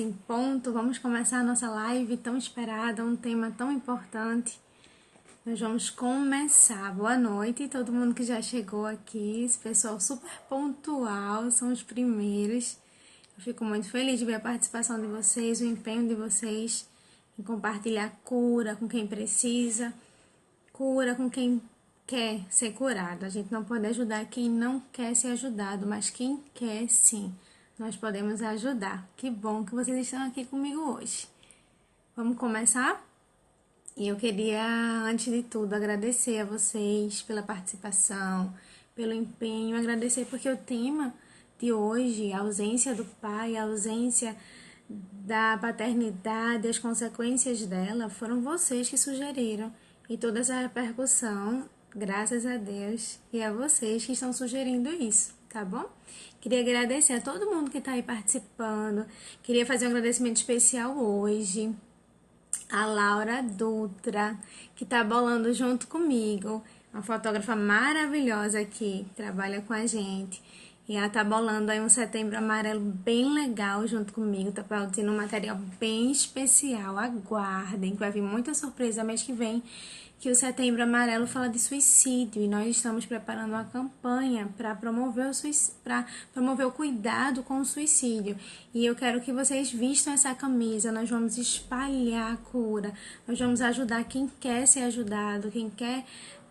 Em ponto, vamos começar a nossa live tão esperada, um tema tão importante. Nós vamos começar. Boa noite, todo mundo que já chegou aqui, esse pessoal super pontual, são os primeiros. Eu fico muito feliz de ver a participação de vocês, o empenho de vocês em compartilhar cura com quem precisa, cura com quem quer ser curado. A gente não pode ajudar quem não quer ser ajudado, mas quem quer sim. Nós podemos ajudar. Que bom que vocês estão aqui comigo hoje. Vamos começar? E eu queria, antes de tudo, agradecer a vocês pela participação, pelo empenho, agradecer porque o tema de hoje, a ausência do pai, a ausência da paternidade, as consequências dela, foram vocês que sugeriram. E toda essa repercussão, graças a Deus, e a vocês que estão sugerindo isso, tá bom? Queria agradecer a todo mundo que está aí participando. Queria fazer um agradecimento especial hoje a Laura Dutra, que está bolando junto comigo. Uma fotógrafa maravilhosa que trabalha com a gente. E ela tá bolando aí um setembro amarelo bem legal junto comigo. Tá produzindo um material bem especial. Aguardem, que vai vir muita surpresa mês que vem. Que o Setembro Amarelo fala de suicídio e nós estamos preparando uma campanha para promover o cuidado com o suicídio. E eu quero que vocês vistam essa camisa, nós vamos espalhar a cura, nós vamos ajudar quem quer ser ajudado, quem quer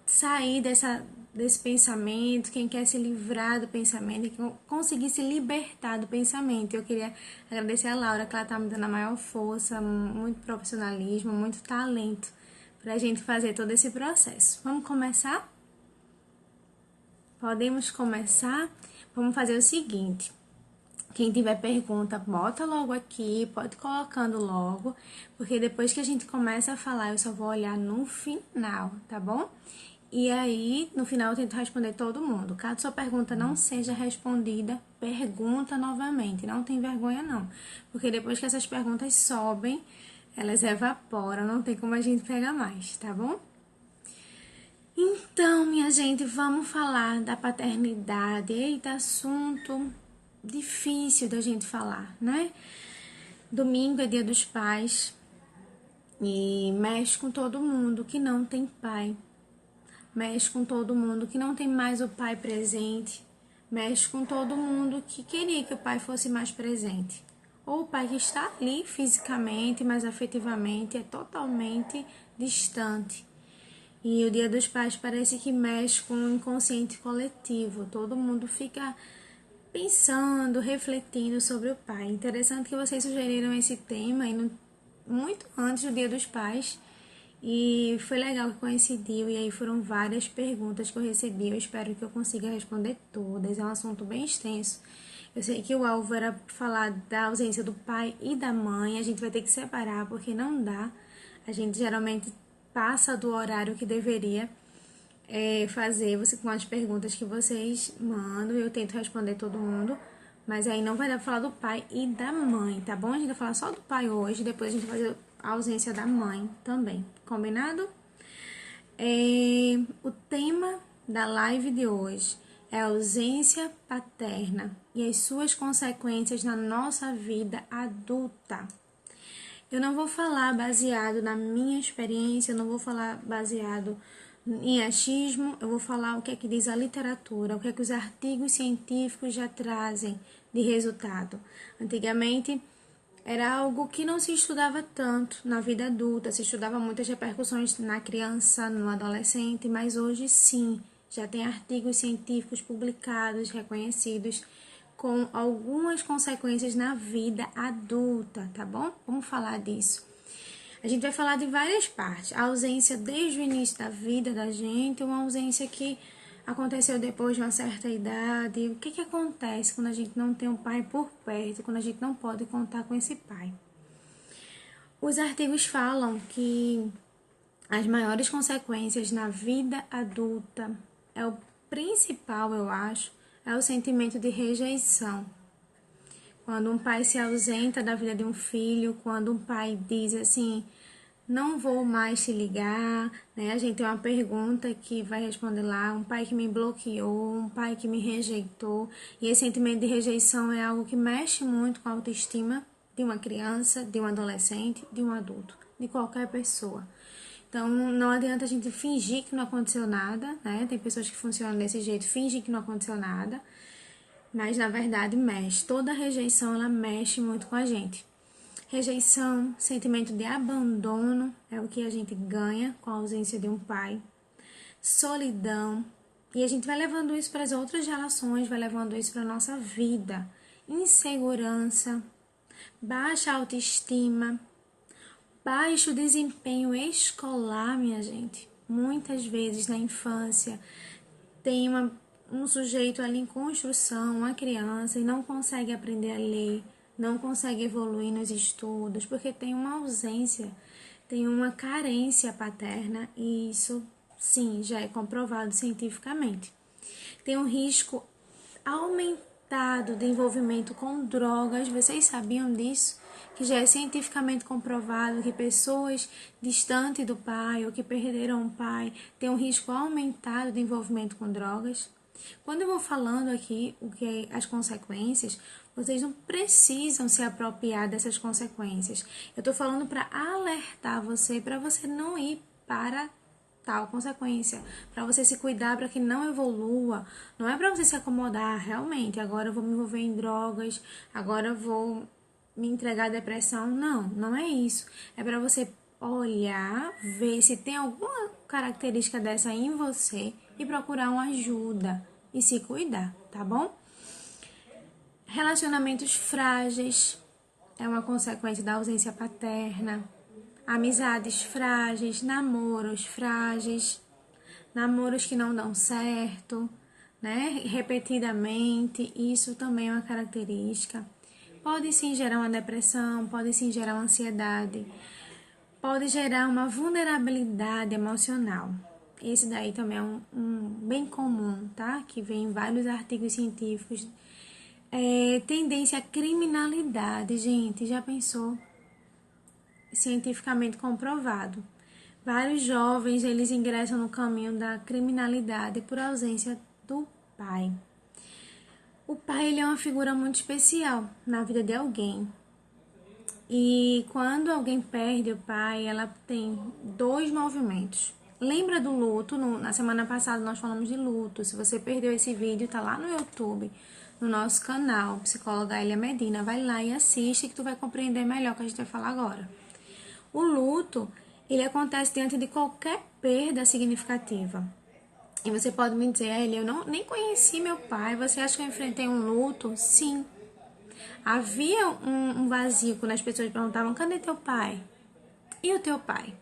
sair desse pensamento, quem quer se livrar do pensamento e conseguir se libertar do pensamento. Eu queria agradecer a Laura, que ela tá me dando a maior força, muito profissionalismo, muito talento para a gente fazer todo esse processo. Vamos começar? Podemos começar? Vamos fazer o seguinte. Quem tiver pergunta, bota logo aqui, pode ir colocando logo, porque depois que a gente começa a falar, eu só vou olhar no final, tá bom? E aí, no final eu tento responder todo mundo. Caso sua pergunta não seja respondida, pergunta novamente. Não tem vergonha não, porque depois que essas perguntas sobem, elas evaporam, não tem como a gente pegar mais, tá bom? Então, minha gente, vamos falar da paternidade. Eita, assunto difícil da gente falar, né? Domingo é Dia dos Pais e mexe com todo mundo que não tem pai. Mexe com todo mundo que não tem mais o pai presente. Mexe com todo mundo que queria que o pai fosse mais presente. Ou o pai que está ali fisicamente, mas afetivamente é totalmente distante. E o Dia dos Pais parece que mexe com o inconsciente coletivo. Todo mundo fica pensando, refletindo sobre o pai. Interessante que vocês sugeriram esse tema muito antes do Dia dos Pais. E foi legal que coincidiu. E aí foram várias perguntas que eu recebi. Eu espero que eu consiga responder todas. É um assunto bem extenso. Eu sei que o alvo era falar da ausência do pai e da mãe. A gente vai ter que separar porque não dá. A gente geralmente passa do horário que deveria fazer com as perguntas que vocês mandam. Eu tento responder todo mundo. Mas aí não vai dar pra falar do pai e da mãe, tá bom? A gente vai falar só do pai hoje. Depois a gente vai fazer a ausência da mãe também. Combinado? O tema da live de hoje é a ausência paterna e as suas consequências na nossa vida adulta. Eu não vou falar baseado na minha experiência, eu não vou falar baseado em achismo, eu vou falar o que é que diz a literatura, o que é que os artigos científicos já trazem de resultado. Antigamente era algo que não se estudava tanto na vida adulta, se estudava muitas repercussões na criança, no adolescente, mas hoje sim, já tem artigos científicos publicados, reconhecidos, com algumas consequências na vida adulta, tá bom? Vamos falar disso. A gente vai falar de várias partes. A ausência desde o início da vida da gente, uma ausência que aconteceu depois de uma certa idade. O que acontece quando a gente não tem um pai por perto, quando a gente não pode contar com esse pai? Os artigos falam que as maiores consequências na vida adulta é o principal, eu acho, é o sentimento de rejeição. Quando um pai se ausenta da vida de um filho, quando um pai diz assim, não vou mais te ligar, né? A gente tem uma pergunta que vai responder lá, um pai que me bloqueou, um pai que me rejeitou. E esse sentimento de rejeição é algo que mexe muito com a autoestima de uma criança, de um adolescente, de um adulto, de qualquer pessoa. Então, não adianta a gente fingir que não aconteceu nada, né? Tem pessoas que funcionam desse jeito, fingem que não aconteceu nada, mas na verdade mexe. Toda rejeição, ela mexe muito com a gente. Rejeição, sentimento de abandono é o que a gente ganha com a ausência de um pai. Solidão, e a gente vai levando isso para as outras relações, vai levando isso para a nossa vida. Insegurança, baixa autoestima, baixo desempenho escolar, minha gente. Muitas vezes na infância tem um sujeito ali em construção, uma criança, e não consegue aprender a ler, não consegue evoluir nos estudos, porque tem uma ausência, tem uma carência paterna, e isso, sim, já é comprovado cientificamente. Tem um risco aumentado de envolvimento com drogas, vocês sabiam disso? Que já é cientificamente comprovado que pessoas distantes do pai ou que perderam o pai têm um risco aumentado de envolvimento com drogas. Quando eu vou falando aqui o que é as consequências, vocês não precisam se apropriar dessas consequências. Eu estou falando para alertar você, para você não ir para tal consequência, para você se cuidar, para que não evolua. Não é para você se acomodar, realmente, agora eu vou me envolver em drogas, agora eu vou me entregar à depressão. Não, não é isso. É para você olhar, ver se tem alguma característica dessa em você e procurar uma ajuda e se cuidar, tá bom? Relacionamentos frágeis é uma consequência da ausência paterna. Amizades frágeis, namoros frágeis, namoros que não dão certo, né? Repetidamente, isso também é uma característica. Pode sim gerar uma depressão, pode sim gerar uma ansiedade, pode gerar uma vulnerabilidade emocional. Esse daí também é um bem comum, tá? Que vem em vários artigos científicos. Tendência à criminalidade, gente, já pensou? Cientificamente comprovado. Vários jovens, eles ingressam no caminho da criminalidade por ausência do pai. O pai, ele é uma figura muito especial na vida de alguém. E quando alguém perde o pai, ela tem dois movimentos. Lembra do luto? Na semana passada nós falamos de luto. Se você perdeu esse vídeo, tá lá no YouTube, no nosso canal, Psicóloga Elia Medina. Vai lá e assiste que tu vai compreender melhor o que a gente vai falar agora. O luto, ele acontece diante de qualquer perda significativa. E você pode me dizer, Elia, eu nem conheci meu pai, você acha que eu enfrentei um luto? Sim. Havia um vazio quando as pessoas perguntavam, cadê teu pai? E o teu pai?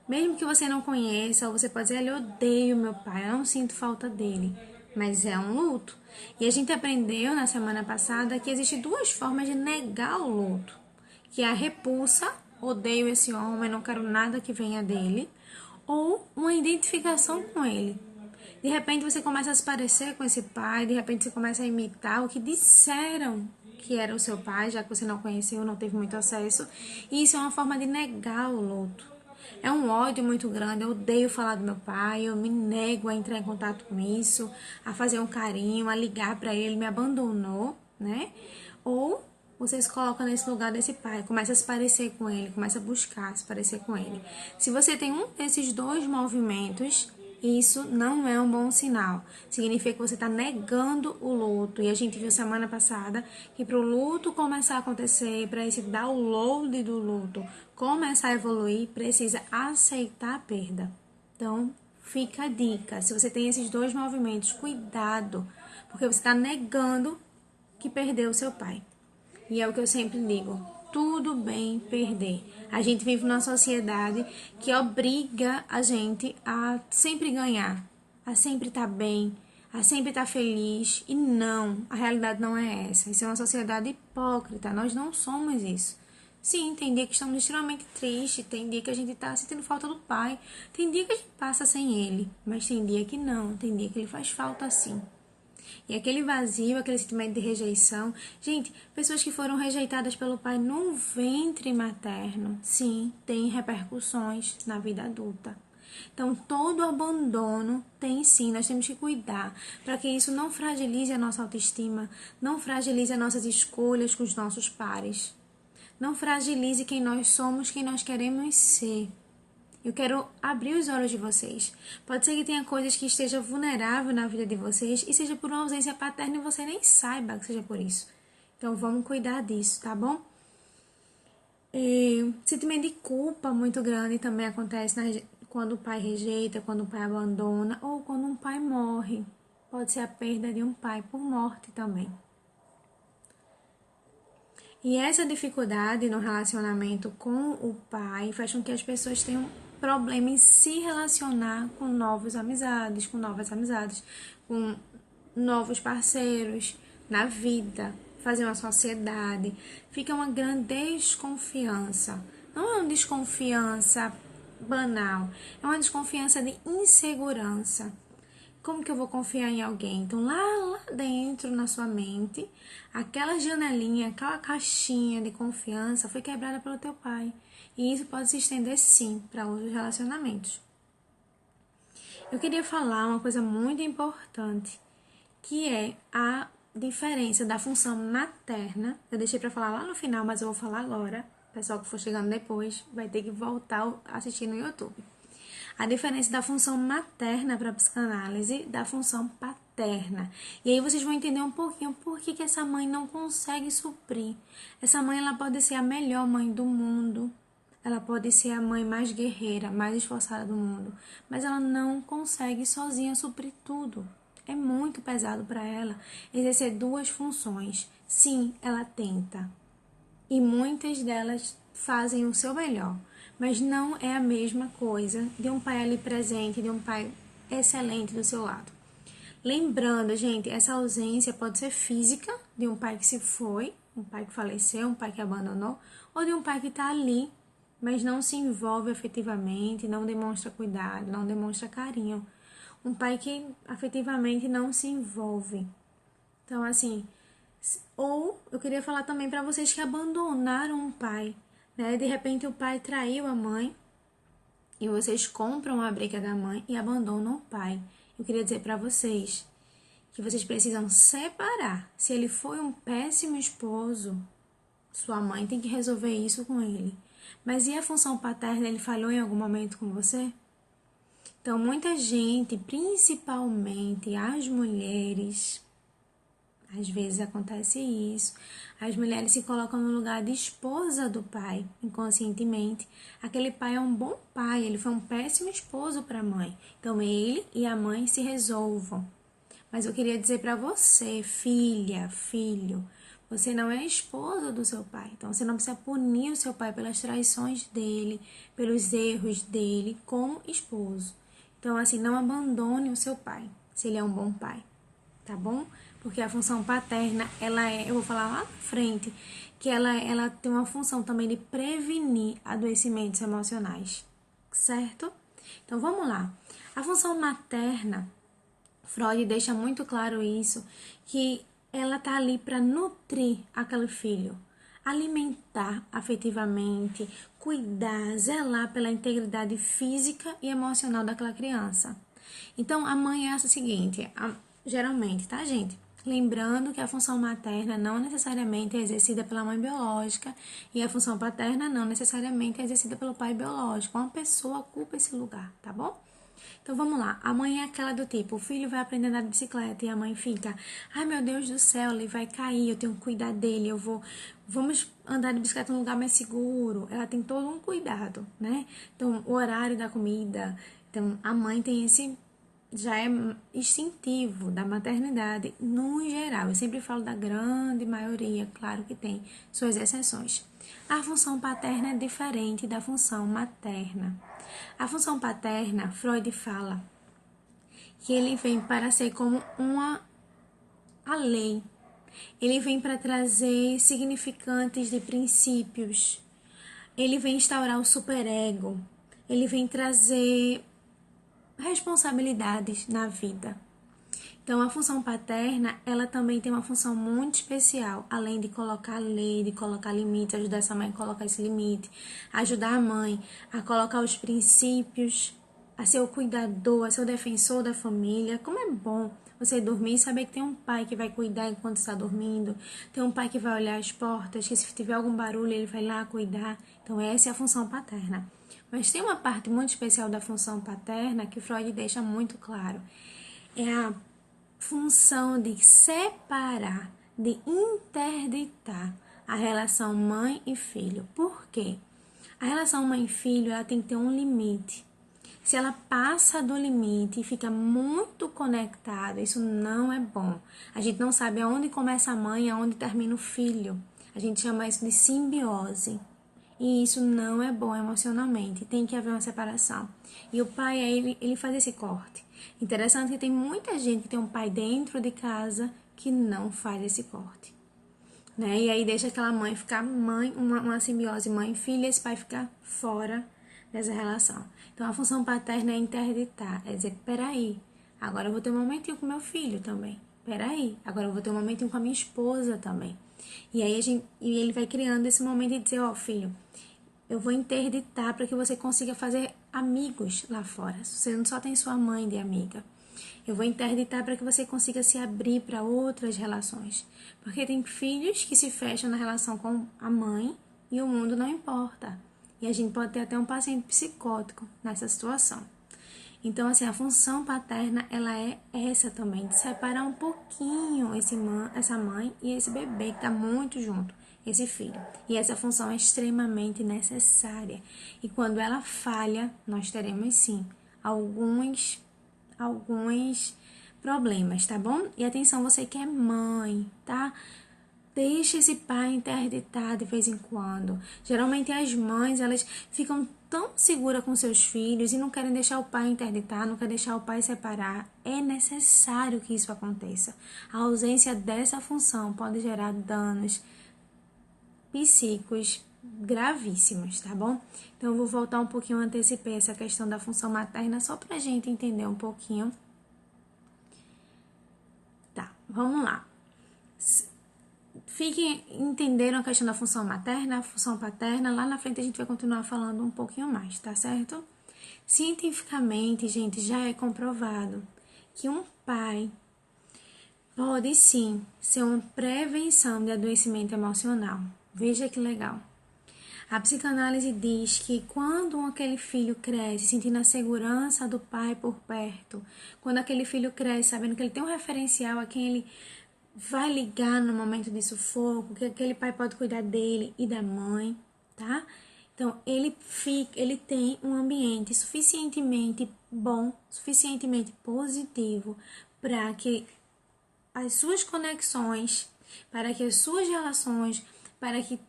Mesmo que você não conheça, ou você pode dizer, eu odeio meu pai, eu não sinto falta dele. Mas é um luto. E a gente aprendeu na semana passada que existem duas formas de negar o luto. Que é a repulsa, odeio esse homem, não quero nada que venha dele. Ou uma identificação com ele. De repente você começa a se parecer com esse pai, de repente você começa a imitar o que disseram que era o seu pai, já que você não conheceu, não teve muito acesso. E isso é uma forma de negar o luto. É um ódio muito grande, eu odeio falar do meu pai, eu me nego a entrar em contato com isso, a fazer um carinho, a ligar para ele, me abandonou, né? Ou você se coloca nesse lugar desse pai, começa a se parecer com ele, começa a buscar se parecer com ele. Se você tem um desses dois movimentos, isso não é um bom sinal. Significa que você está negando o luto. E a gente viu semana passada que para o luto começar a acontecer, para esse download do luto começar a evoluir, precisa aceitar a perda. Então, fica a dica. Se você tem esses dois movimentos, cuidado, porque você está negando que perdeu o seu pai. E é o que eu sempre digo, tudo bem perder. A gente vive numa sociedade que obriga a gente a sempre ganhar, a sempre estar bem, a sempre estar feliz. E não, a realidade não é essa. Isso é uma sociedade hipócrita, nós não somos isso. Sim, tem dia que estamos extremamente tristes, tem dia que a gente está sentindo falta do pai, tem dia que a gente passa sem ele, mas tem dia que não, tem dia que ele faz falta sim. E aquele vazio, aquele sentimento de rejeição. Gente, pessoas que foram rejeitadas pelo pai no ventre materno, sim, tem repercussões na vida adulta. Então, todo abandono tem sim, nós temos que cuidar para que isso não fragilize a nossa autoestima, não fragilize as nossas escolhas com os nossos pares. Não fragilize quem nós somos, quem nós queremos ser. Eu quero abrir os olhos de vocês. Pode ser que tenha coisas que esteja vulnerável na vida de vocês e seja por uma ausência paterna e você nem saiba que seja por isso. Então, vamos cuidar disso, tá bom? Sentimento de culpa muito grande também acontece quando o pai rejeita, quando o pai abandona ou quando um pai morre. Pode ser a perda de um pai por morte também. E essa dificuldade no relacionamento com o pai faz com que as pessoas tenham problema em se relacionar com novas amizades, com novos parceiros na vida, fazer uma sociedade. Fica uma grande desconfiança. Não é uma desconfiança banal, é uma desconfiança de insegurança. Como que eu vou confiar em alguém? Então, lá dentro, na sua mente, aquela janelinha, aquela caixinha de confiança foi quebrada pelo teu pai. E isso pode se estender, sim, para outros relacionamentos. Eu queria falar uma coisa muito importante, que é a diferença da função materna. Eu deixei para falar lá no final, mas eu vou falar agora. O pessoal que for chegando depois vai ter que voltar a assistir no YouTube. A diferença da função materna para a psicanálise da função paterna. E aí vocês vão entender um pouquinho por que essa mãe não consegue suprir. Essa mãe, ela pode ser a melhor mãe do mundo. Ela pode ser a mãe mais guerreira, mais esforçada do mundo. Mas ela não consegue sozinha suprir tudo. É muito pesado para ela exercer duas funções. Sim, ela tenta. E muitas delas fazem o seu melhor. Mas não é a mesma coisa de um pai ali presente, de um pai excelente do seu lado. Lembrando, gente, essa ausência pode ser física, de um pai que se foi, um pai que faleceu, um pai que abandonou, ou de um pai que está ali, mas não se envolve afetivamente, não demonstra cuidado, não demonstra carinho. Um pai que afetivamente não se envolve. Então, assim, ou eu queria falar também para vocês que abandonaram um pai, né? De repente o pai traiu a mãe e vocês compram a briga da mãe e abandonam o pai. Eu queria dizer para vocês que vocês precisam separar. Se ele foi um péssimo esposo, sua mãe tem que resolver isso com ele. Mas e a função paterna, ele falhou em algum momento com você? Então, muita gente, principalmente as mulheres, às vezes acontece isso. As mulheres se colocam no lugar de esposa do pai, inconscientemente. Aquele pai é um bom pai, ele foi um péssimo esposo para a mãe. Então, ele e a mãe se resolvam. Mas eu queria dizer para você, filha, filho, você não é esposa do seu pai. Então, você não precisa punir o seu pai pelas traições dele, pelos erros dele como esposo. Então, assim, não abandone o seu pai, se ele é um bom pai, tá bom? Porque a função paterna, eu vou falar lá na frente, que ela tem uma função também de prevenir adoecimentos emocionais, certo? Então, vamos lá. A função materna, Freud deixa muito claro isso, que ela tá ali para nutrir aquele filho, alimentar afetivamente, cuidar, zelar pela integridade física e emocional daquela criança. Então, a mãe é a seguinte, geralmente, tá, gente? Lembrando que a função materna não necessariamente é exercida pela mãe biológica e a função paterna não necessariamente é exercida pelo pai biológico. Uma pessoa ocupa esse lugar, tá bom? Então, vamos lá. A mãe é aquela do tipo, o filho vai aprender a andar de bicicleta e a mãe fica, ai meu Deus do céu, ele vai cair, eu tenho que cuidar dele, vamos andar de bicicleta num lugar mais seguro. Ela tem todo um cuidado, né? Então, o horário da comida. Então, a mãe tem esse, já é instintivo da maternidade no geral. Eu sempre falo da grande maioria, claro que tem suas exceções. A função paterna é diferente da função materna. A função paterna, Freud fala que ele vem para ser como a lei. Ele vem para trazer significantes de princípios. Ele vem instaurar o superego. Ele vem trazer responsabilidades na vida. Então, a função paterna, ela também tem uma função muito especial, além de colocar lei, de colocar limites, ajudar essa mãe a colocar esse limite, ajudar a mãe a colocar os princípios, a ser o cuidador, a ser o defensor da família. Como é bom Você dormir e saber que tem um pai que vai cuidar enquanto está dormindo, tem um pai que vai olhar as portas, que se tiver algum barulho ele vai lá cuidar. Então essa é a função paterna. Mas tem uma parte muito especial da função paterna que Freud deixa muito claro. É a função de separar, de interditar a relação mãe e filho. Por quê? A relação mãe e filho ela tem que ter um limite. Se ela passa do limite e fica muito conectada, isso não é bom. A gente não sabe aonde começa a mãe e aonde termina o filho. A gente chama isso de simbiose. E isso não é bom emocionalmente. Tem que haver uma separação. E o pai, ele faz esse corte. Interessante que tem muita gente que tem um pai dentro de casa que não faz esse corte. Né? E aí deixa aquela mãe ficar uma simbiose mãe e filha, e esse pai ficar fora dessa relação. Então a função paterna é interditar, é dizer, peraí, agora eu vou ter um momentinho com meu filho também. Peraí, agora eu vou ter um momentinho com a minha esposa também. E aí ele vai criando esse momento de dizer, ó, filho, eu vou interditar para que você consiga fazer amigos lá fora. Você não só tem sua mãe de amiga. Eu vou interditar para que você consiga se abrir para outras relações. Porque tem filhos que se fecham na relação com a mãe e o mundo não importa. E a gente pode ter até um paciente psicótico nessa situação. Então, assim, a função paterna, ela é essa também, de separar um pouquinho essa mãe e esse bebê que está muito junto, esse filho. E essa função é extremamente necessária. E quando ela falha, nós teremos, sim, alguns problemas, tá bom? E atenção, você que é mãe, tá? Deixa esse pai interditar de vez em quando. Geralmente as mães, elas ficam tão seguras com seus filhos e não querem deixar o pai interditar, não querem deixar o pai separar. É necessário que isso aconteça. A ausência dessa função pode gerar danos psíquicos gravíssimos, tá bom? Então eu vou voltar um pouquinho, antecipei essa questão da função materna só pra gente entender um pouquinho. Tá, vamos lá. Fiquem, entenderam a questão da função materna, a função paterna, lá na frente a gente vai continuar falando um pouquinho mais, tá certo? Cientificamente, gente, já é comprovado que um pai pode sim ser uma prevenção de adoecimento emocional. Veja que legal. A psicanálise diz que quando aquele filho cresce sentindo a segurança do pai por perto, quando aquele filho cresce sabendo que ele tem um referencial a quem ele vai ligar no momento de sufoco, que aquele pai pode cuidar dele e da mãe, tá? Então, ele tem um ambiente suficientemente bom, suficientemente positivo para que as suas conexões, para que as suas relações, para que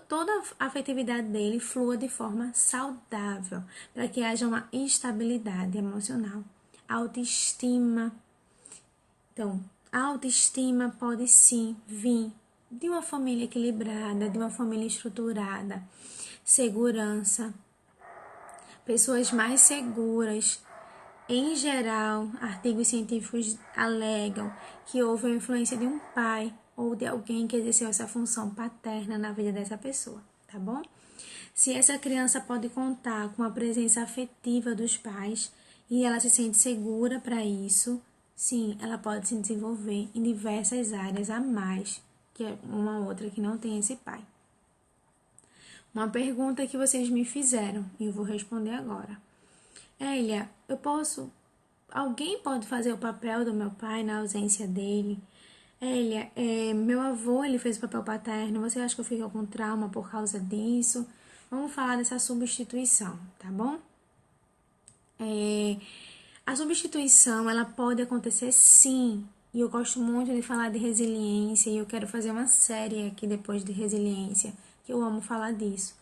toda a afetividade dele flua de forma saudável, para que haja uma estabilidade emocional, autoestima. Então, a autoestima pode sim vir de uma família equilibrada, de uma família estruturada, segurança, pessoas mais seguras. Em geral, artigos científicos alegam que houve a influência de um pai ou de alguém que exerceu essa função paterna na vida dessa pessoa, tá bom? Se essa criança pode contar com a presença afetiva dos pais e ela se sente segura para isso, sim, ela pode se desenvolver em diversas áreas a mais que uma outra que não tem esse pai. Uma pergunta que vocês me fizeram e eu vou responder agora. Elia, alguém pode fazer o papel do meu pai na ausência dele? Elia, meu avô ele fez o papel paterno, você acha que eu fico com trauma por causa disso? Vamos falar dessa substituição, tá bom? A substituição, ela pode acontecer sim, e eu gosto muito de falar de resiliência, e eu quero fazer uma série aqui depois de resiliência, que eu amo falar disso.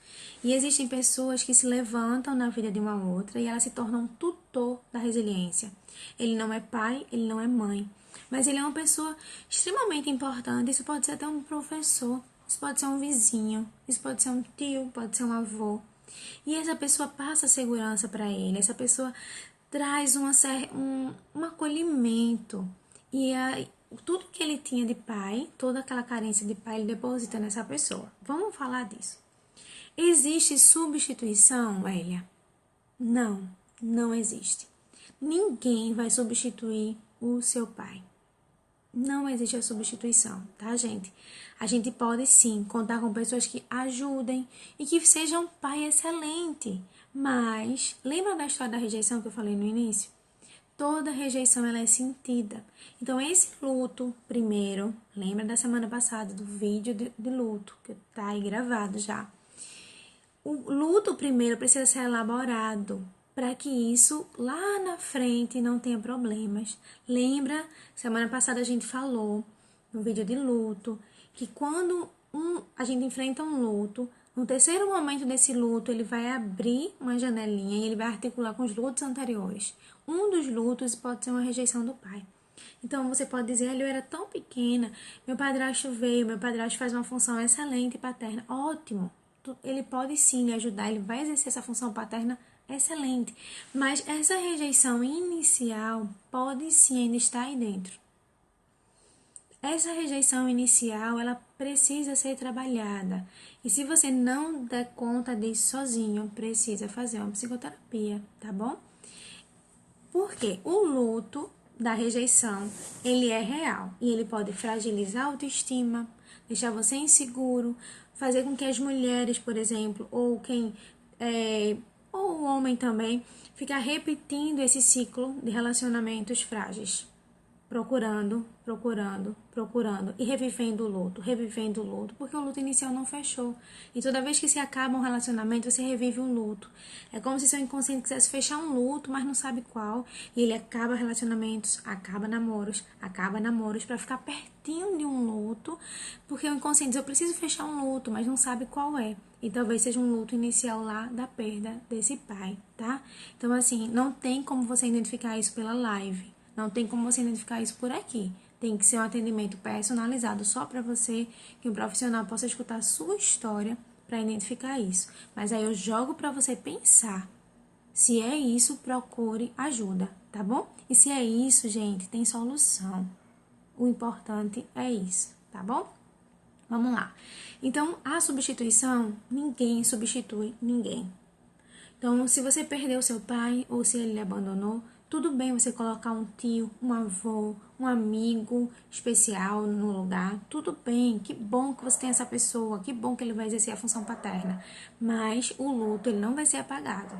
E existem pessoas que se levantam na vida de uma outra e elas se tornam tutor da resiliência. Ele não é pai, ele não é mãe, mas ele é uma pessoa extremamente importante. Isso pode ser até um professor, isso pode ser um vizinho, isso pode ser um tio, pode ser um avô. E essa pessoa passa segurança para ele, essa pessoa traz um acolhimento. E tudo que ele tinha de pai, toda aquela carência de pai, ele deposita nessa pessoa. Vamos falar disso. Existe substituição, Elia? Não, não existe. Ninguém vai substituir o seu pai. Não existe a substituição, tá, gente? A gente pode sim contar com pessoas que ajudem e que sejam um pai excelente. Mas, lembra da história da rejeição que eu falei no início? Toda rejeição ela é sentida. Então, esse luto, primeiro, lembra da semana passada do vídeo de luto, que tá aí gravado já. O luto primeiro precisa ser elaborado para que isso lá na frente não tenha problemas. Lembra, semana passada a gente falou no vídeo de luto que quando a gente enfrenta um luto, no terceiro momento desse luto, ele vai abrir uma janelinha e ele vai articular com os lutos anteriores. Um dos lutos pode ser uma rejeição do pai. Então, você pode dizer, eu era tão pequena, meu padrasto veio, meu padrasto faz uma função excelente paterna. Ótimo! Ele pode sim lhe ajudar, ele vai exercer essa função paterna excelente. Mas essa rejeição inicial pode sim ainda estar aí dentro. Essa rejeição inicial, ela precisa ser trabalhada. E se você não der conta disso sozinho, precisa fazer uma psicoterapia, tá bom? Porque o luto da rejeição, ele é real. E ele pode fragilizar a autoestima, deixar você inseguro, fazer com que as mulheres, por exemplo, ou ou o homem também, ficar repetindo esse ciclo de relacionamentos frágeis. Procurando e revivendo o luto, porque o luto inicial não fechou. E toda vez que se acaba um relacionamento, você revive um luto. É como se seu inconsciente quisesse fechar um luto, mas não sabe qual, e ele acaba relacionamentos, acaba namoros, para ficar pertinho de um luto, porque o inconsciente diz, eu preciso fechar um luto, mas não sabe qual é. E talvez seja um luto inicial lá da perda desse pai, tá? Então, assim, não tem como você identificar isso pela live. Não tem como você identificar isso por aqui. Tem que ser um atendimento personalizado só para você, que um profissional possa escutar a sua história para identificar isso. Mas aí eu jogo para você pensar. Se é isso, procure ajuda, tá bom? E se é isso, gente, tem solução. O importante é isso, tá bom? Vamos lá. Então, a substituição, ninguém substitui ninguém. Então, se você perdeu seu pai ou se ele lhe abandonou, tudo bem você colocar um tio, um avô, um amigo especial no lugar. Tudo bem, que bom que você tem essa pessoa, que bom que ele vai exercer a função paterna. Mas o luto, ele não vai ser apagado.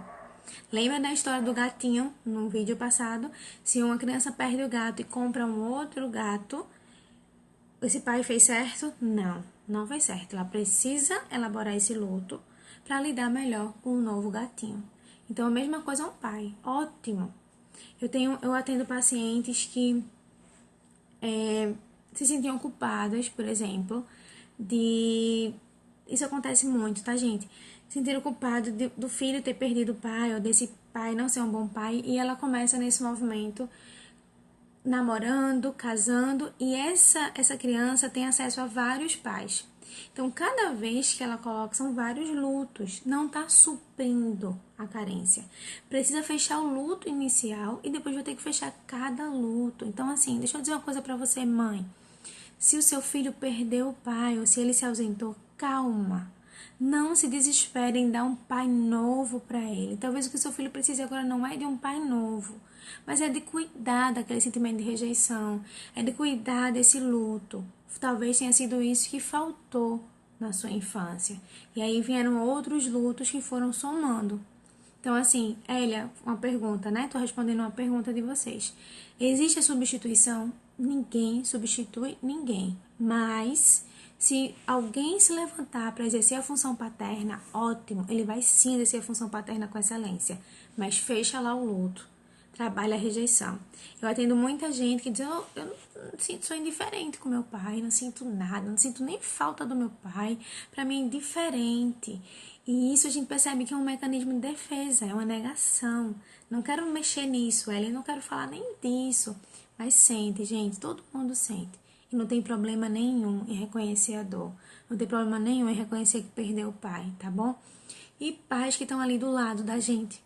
Lembra da história do gatinho no vídeo passado? Se uma criança perde o gato e compra um outro gato, esse pai fez certo? Não, não fez certo. Ela precisa elaborar esse luto para lidar melhor com o novo gatinho. Então, a mesma coisa é um pai. Ótimo. Eu atendo pacientes que se sentiam culpadas, por exemplo, Isso acontece muito, tá, gente? Se sentiram culpados do filho ter perdido o pai, ou desse pai não ser um bom pai, e ela começa nesse movimento namorando, casando, e essa criança tem acesso a vários pais. Então, cada vez que ela coloca, são vários lutos, não está suprindo a carência. Precisa fechar o luto inicial e depois vai ter que fechar cada luto. Então, assim, deixa eu dizer uma coisa para você, mãe. Se o seu filho perdeu o pai ou se ele se ausentou, calma. Não se desespere em dar um pai novo para ele. Talvez o que o seu filho precise agora não é de um pai novo, mas é de cuidar daquele sentimento de rejeição, é de cuidar desse luto. Talvez tenha sido isso que faltou na sua infância. E aí vieram outros lutos que foram somando. Então, assim, Elia, uma pergunta, né? Tô respondendo uma pergunta de vocês. Existe a substituição? Ninguém substitui ninguém. Mas, se alguém se levantar para exercer a função paterna, ótimo, ele vai sim exercer a função paterna com excelência. Mas fecha lá o luto. Trabalha a rejeição. Eu atendo muita gente que diz, eu não sinto, sou indiferente com meu pai, não sinto nada, não sinto nem falta do meu pai, para mim é indiferente. E isso a gente percebe que é um mecanismo de defesa, é uma negação. Não quero mexer nisso, Ellen, não quero falar nem disso. Mas sente, gente, todo mundo sente. E não tem problema nenhum em reconhecer a dor. Não tem problema nenhum em reconhecer que perdeu o pai, tá bom? E pais que estão ali do lado da gente,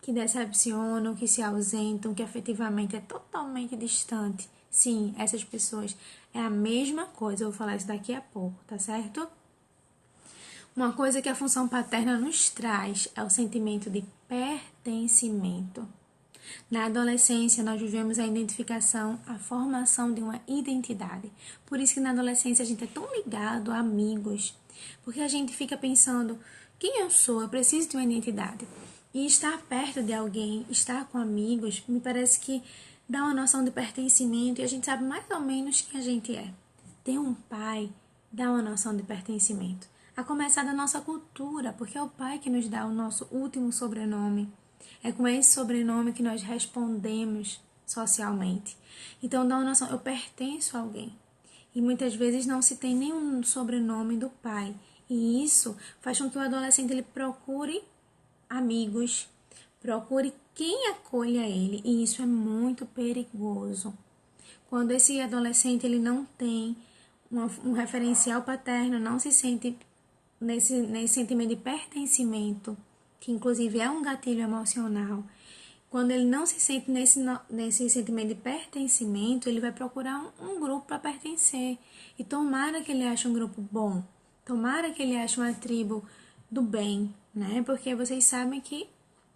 que decepcionam, que se ausentam, que afetivamente é totalmente distante. Sim, essas pessoas é a mesma coisa, eu vou falar isso daqui a pouco, tá certo? Uma coisa que a função paterna nos traz é o sentimento de pertencimento. Na adolescência, nós vivemos a identificação, a formação de uma identidade. Por isso que na adolescência a gente é tão ligado a amigos, porque a gente fica pensando, quem eu sou? Eu preciso de uma identidade. E estar perto de alguém, estar com amigos, me parece que dá uma noção de pertencimento e a gente sabe mais ou menos quem a gente é. Ter um pai dá uma noção de pertencimento. A começar da nossa cultura, porque é o pai que nos dá o nosso último sobrenome. É com esse sobrenome que nós respondemos socialmente. Então dá uma noção, eu pertenço a alguém. E muitas vezes não se tem nenhum sobrenome do pai. E isso faz com que o adolescente ele procure amigos, procure quem acolha ele. E isso é muito perigoso. Quando esse adolescente ele não tem um referencial paterno, não se sente nesse sentimento de pertencimento, que inclusive é um gatilho emocional. Quando ele não se sente nesse sentimento de pertencimento, ele vai procurar um grupo para pertencer. E tomara que ele ache um grupo bom, tomara que ele ache uma tribo do bem, né? Porque vocês sabem que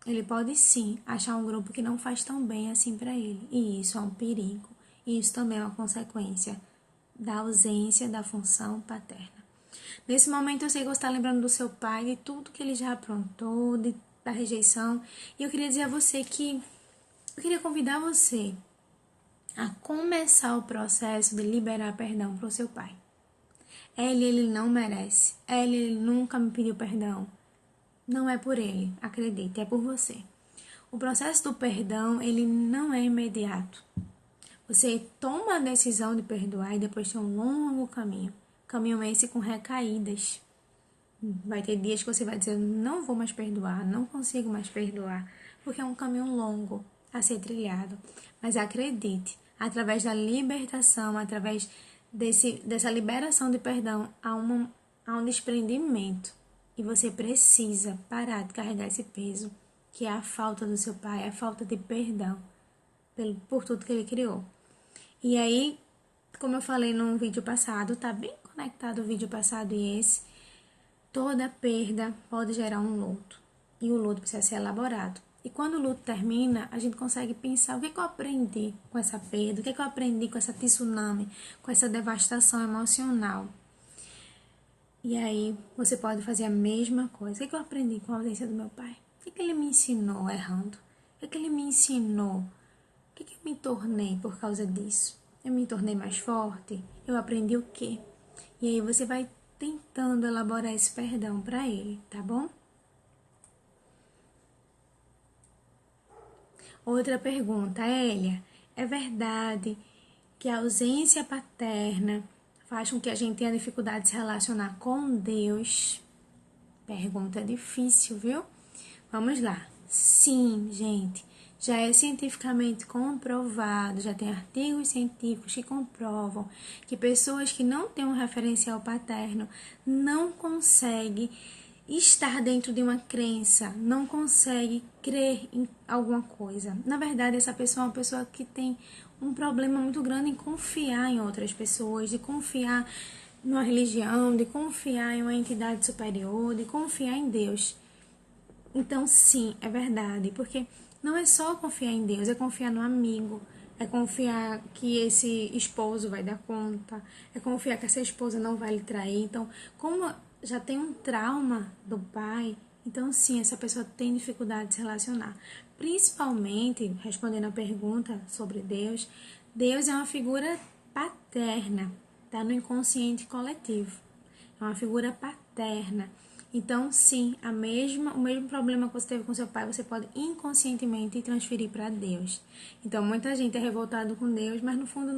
ele pode sim achar um grupo que não faz tão bem assim para ele. E isso é um perigo. E isso também é uma consequência da ausência da função paterna. Nesse momento eu sei que você está lembrando do seu pai, de tudo que ele já aprontou, da rejeição. E eu queria dizer a você que eu queria convidar você a começar o processo de liberar perdão para o seu pai. Ele não merece. Ele nunca me pediu perdão. Não é por ele, acredite, é por você. O processo do perdão, ele não é imediato. Você toma a decisão de perdoar e depois tem um longo caminho. Caminho esse com recaídas. Vai ter dias que você vai dizer, não vou mais perdoar, não consigo mais perdoar, porque é um caminho longo a ser trilhado. Mas acredite, através da libertação, através dessa liberação de perdão, há um desprendimento. E você precisa parar de carregar esse peso, que é a falta do seu pai, a falta de perdão por tudo que ele criou. E aí, como eu falei no vídeo passado, tá bem conectado o vídeo passado e esse, toda perda pode gerar um luto. E o luto precisa ser elaborado. E quando o luto termina, a gente consegue pensar o que eu aprendi com essa perda, o que eu aprendi com essa tsunami, com essa devastação emocional. E aí você pode fazer a mesma coisa. O que eu aprendi com a ausência do meu pai? O que ele me ensinou errando? O que ele me ensinou? O que eu me tornei por causa disso? Eu me tornei mais forte? Eu aprendi o quê? E aí você vai tentando elaborar esse perdão para ele, tá bom? Outra pergunta, Elia, é verdade que a ausência paterna faz com que a gente tenha dificuldade de se relacionar com Deus? Pergunta difícil, viu? Vamos lá. Sim, gente, já é cientificamente comprovado, já tem artigos científicos que comprovam que pessoas que não têm um referencial paterno não conseguem estar dentro de uma crença, não consegue crer em alguma coisa. Na verdade, essa pessoa é uma pessoa que tem um problema muito grande em confiar em outras pessoas, de confiar numa religião, de confiar em uma entidade superior, de confiar em Deus. Então, sim, é verdade, porque não é só confiar em Deus, é confiar no amigo, é confiar que esse esposo vai dar conta, é confiar que essa esposa não vai lhe trair. Então, como já tem um trauma do pai, então sim, essa pessoa tem dificuldade de se relacionar. Principalmente, respondendo a pergunta sobre Deus, Deus é uma figura paterna, tá no inconsciente coletivo. É uma figura paterna. Então, sim, o mesmo problema que você teve com seu pai, você pode inconscientemente transferir para Deus. Então, muita gente é revoltado com Deus, mas no fundo,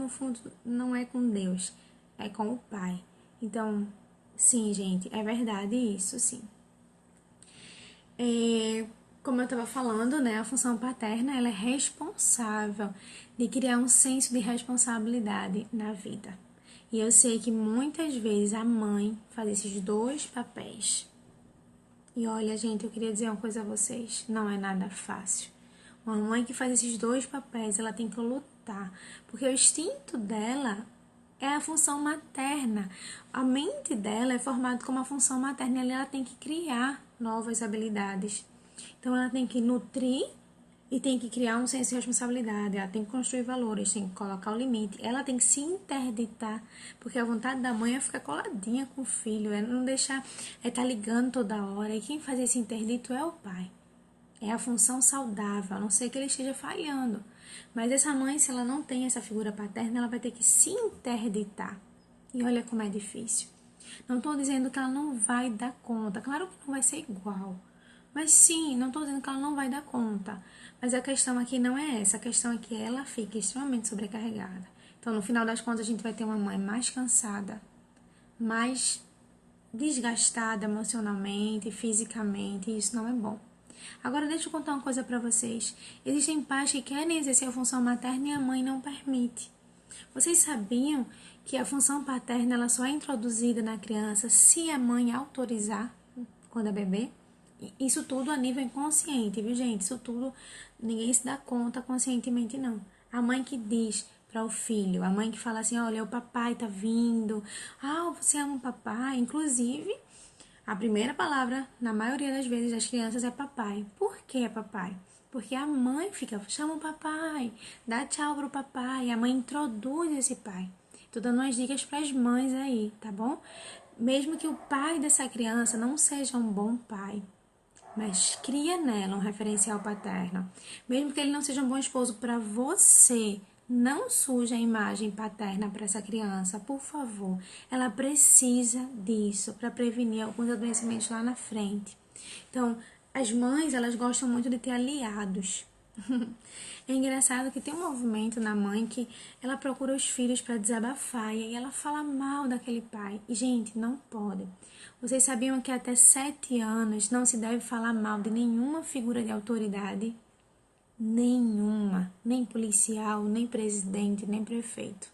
não é com Deus, é com o pai. Então, sim, gente, é verdade isso, sim. Como eu estava falando, né, a função paterna ela é responsável de criar um senso de responsabilidade na vida. E eu sei que muitas vezes a mãe faz esses dois papéis. E olha, gente, eu queria dizer uma coisa a vocês, não é nada fácil. Uma mãe que faz esses dois papéis, ela tem que lutar, porque o instinto dela é a função materna. A mente dela é formada como a função materna e ela tem que criar novas habilidades. Então, ela tem que nutrir E tem que criar um senso de responsabilidade, ela tem que construir valores, tem que colocar o limite, ela tem que se interditar, porque a vontade da mãe é ficar coladinha com o filho, é não deixar, é estar ligando toda hora, e quem faz esse interdito é o pai. É a função saudável, a não ser que ele esteja falhando. Mas essa mãe, se ela não tem essa figura paterna, ela vai ter que se interditar. E olha como é difícil. Não estou dizendo que ela não vai dar conta, claro que não vai ser igual. Mas sim, não estou dizendo que ela não vai dar conta. Mas a questão aqui não é essa, a questão é que ela fica extremamente sobrecarregada. Então, no final das contas, a gente vai ter uma mãe mais cansada, mais desgastada emocionalmente, fisicamente, e isso não é bom. Agora, deixa eu contar uma coisa para vocês. Existem pais que querem exercer a função materna e a mãe não permite. Vocês sabiam que a função paterna ela só é introduzida na criança se a mãe autorizar quando é bebê? Isso tudo a nível inconsciente, viu, gente? Isso tudo ninguém se dá conta conscientemente, não. A mãe que diz para o filho, a mãe que fala assim, olha, o papai tá vindo, você ama o papai, inclusive, a primeira palavra, na maioria das vezes, das crianças é papai. Por que é papai? Porque a mãe fica, chama o papai, dá tchau pro papai, a mãe introduz esse pai. Tô dando umas dicas para as mães aí, tá bom? Mesmo que o pai dessa criança não seja um bom pai, mas cria nela um referencial paterno. Mesmo que ele não seja um bom esposo para você, não suja a imagem paterna para essa criança, por favor. Ela precisa disso para prevenir alguns adoecimentos lá na frente. Então, as mães, elas gostam muito de ter aliados. É engraçado que tem um movimento na mãe que ela procura os filhos para desabafar e aí ela fala mal daquele pai. E, gente, não pode. Vocês sabiam que até 7 anos não se deve falar mal de nenhuma figura de autoridade? Nenhuma. Nem policial, nem presidente, nem prefeito.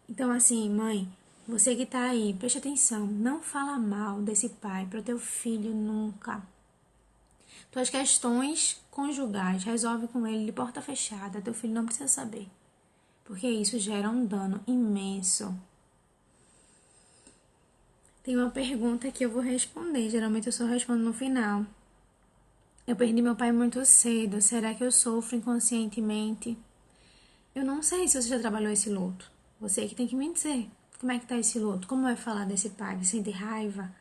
Então, assim, mãe, você que tá aí, preste atenção. Não fala mal desse pai para o teu filho nunca. Tuas questões conjugais, resolve com ele de porta fechada. Teu filho não precisa saber. Porque isso gera um dano imenso. Tem uma pergunta que eu vou responder. Geralmente eu só respondo no final. Eu perdi meu pai muito cedo. Será que eu sofro inconscientemente? Eu não sei se você já trabalhou esse luto. Você que tem que me dizer. Como é que tá esse luto? Como é falar desse pai? Você sente raiva?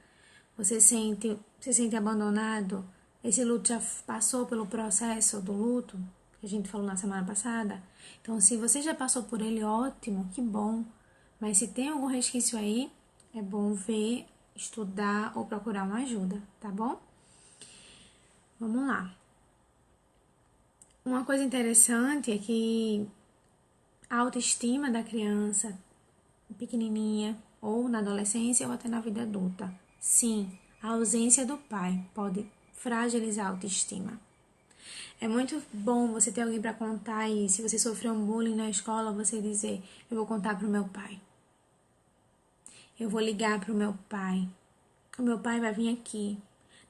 Você se sente abandonado? Esse luto já passou pelo processo do luto, que a gente falou na semana passada? Então, se você já passou por ele, ótimo, que bom. Mas se tem algum resquício aí, é bom ver, estudar ou procurar uma ajuda, tá bom? Vamos lá. Uma coisa interessante é que a autoestima da criança pequenininha, ou na adolescência ou até na vida adulta, sim, a ausência do pai pode fragilizar a autoestima. É muito bom você ter alguém para contar e se você sofreu um bullying na escola, você dizer, eu vou contar pro meu pai. Eu vou ligar pro meu pai. O meu pai vai vir aqui.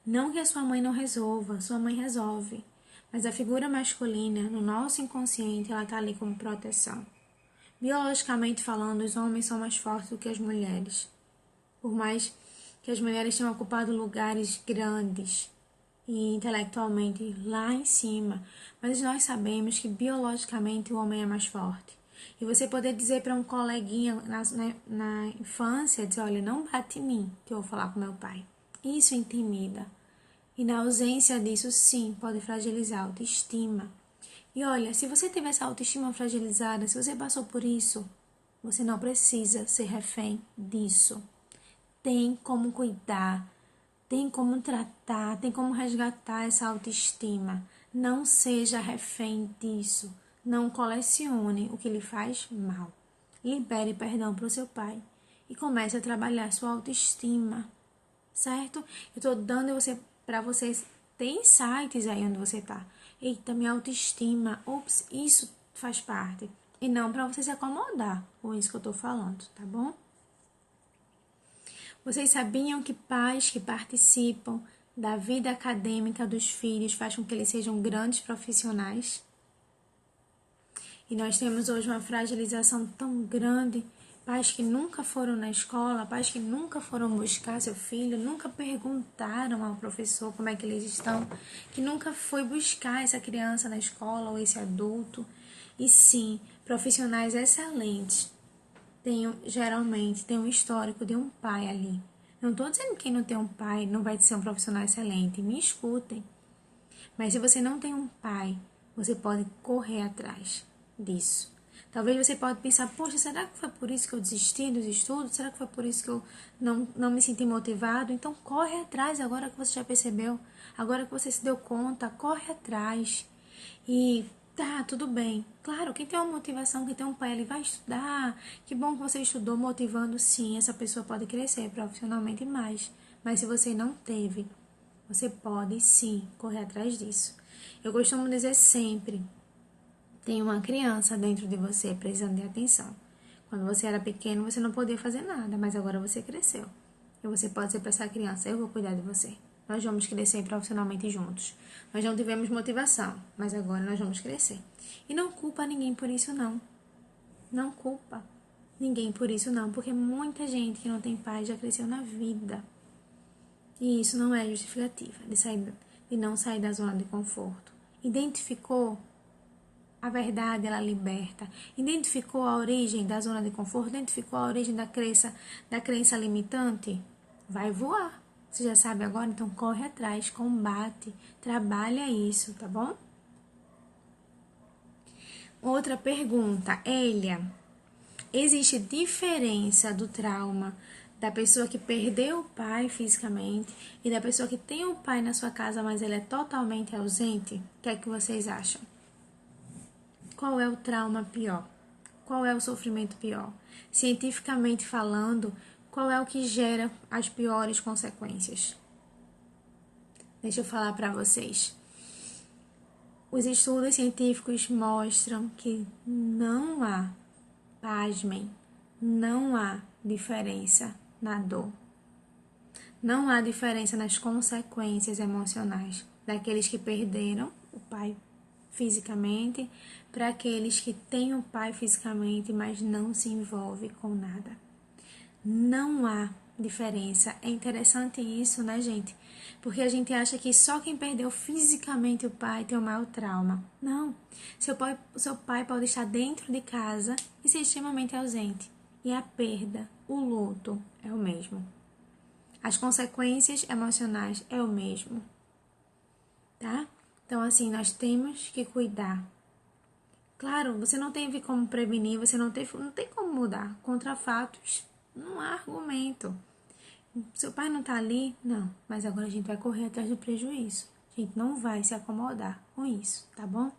Não que a sua mãe não resolva, sua mãe resolve. Mas a figura masculina, no nosso inconsciente, ela tá ali como proteção. Biologicamente falando, os homens são mais fortes do que as mulheres. Por mais que as mulheres tenham ocupado lugares grandes e intelectualmente lá em cima, mas nós sabemos que biologicamente o homem é mais forte. E você poder dizer para um coleguinha na infância, dizer, olha, não bate em mim, que eu vou falar com meu pai. Isso intimida. E na ausência disso, sim, pode fragilizar a autoestima. E olha, se você tiver essa autoestima fragilizada, se você passou por isso, você não precisa ser refém disso. Tem como cuidar, tem como tratar, tem como resgatar essa autoestima. Não seja refém disso. Não colecione o que lhe faz mal. Libere perdão para o seu pai e comece a trabalhar sua autoestima, certo? Eu estou dando para vocês ter insights aí onde você está. Eita, minha autoestima, ops, isso faz parte. E não para você se acomodar com isso que eu estou falando, tá bom? Vocês sabiam que pais que participam da vida acadêmica dos filhos faz com que eles sejam grandes profissionais? E nós temos hoje uma fragilização tão grande Pais que nunca foram na escola, pais que nunca foram buscar seu filho, nunca perguntaram ao professor como é que eles estão, que nunca foi buscar essa criança na escola ou esse adulto. E sim, profissionais excelentes geralmente tem um histórico de um pai ali. Não estou dizendo que quem não tem um pai não vai ser um profissional excelente, me escutem. Mas se você não tem um pai, você pode correr atrás disso. Talvez você pode pensar, poxa, será que foi por isso que eu desisti dos estudos? Será que foi por isso que eu não me senti motivado? Então corre atrás agora que você já percebeu, agora que você se deu conta, corre atrás. E tá, tudo bem. Claro, quem tem uma motivação, quem tem um pai, ele vai estudar. Que bom que você estudou motivando, sim, essa pessoa pode crescer profissionalmente mais. Mas se você não teve, você pode sim correr atrás disso. Eu costumo dizer sempre, tem uma criança dentro de você precisando de atenção. Quando você era pequeno, você não podia fazer nada, mas agora você cresceu. E você pode dizer para essa criança, eu vou cuidar de você. Nós vamos crescer profissionalmente juntos. Nós não tivemos motivação, mas agora nós vamos crescer. E não culpa ninguém por isso, não. Não culpa ninguém por isso, não. Porque muita gente que não tem pai já cresceu na vida. E isso não é justificativa de não sair da zona de conforto. Identificou a verdade, ela liberta. Identificou a origem da zona de conforto? Identificou a origem da crença limitante? Vai voar. Você já sabe agora? Então corre atrás, combate, trabalha isso, tá bom? Outra pergunta, Elia. Existe diferença do trauma da pessoa que perdeu o pai fisicamente e da pessoa que tem o pai na sua casa, mas ele é totalmente ausente? O que é que vocês acham? Qual é o trauma pior? Qual é o sofrimento pior? Cientificamente falando, qual é o que gera as piores consequências? Deixa eu falar para vocês. Os estudos científicos mostram que não há, pasmem, não há diferença na dor. Não há diferença nas consequências emocionais daqueles que perderam o pai fisicamente para aqueles que têm o pai fisicamente, mas não se envolve com nada. Não há diferença. É interessante isso, né, gente? Porque a gente acha que só quem perdeu fisicamente o pai tem o maior trauma. Não. Seu pai pode estar dentro de casa e ser extremamente ausente. E a perda, o luto, é o mesmo. As consequências emocionais é o mesmo. Tá? Então, assim, nós temos que cuidar. Claro, você não tem como prevenir, você não tem como mudar. Contra fatos, não há argumento. Seu pai não tá ali? Não. Mas agora a gente vai correr atrás do prejuízo. A gente não vai se acomodar com isso, tá bom?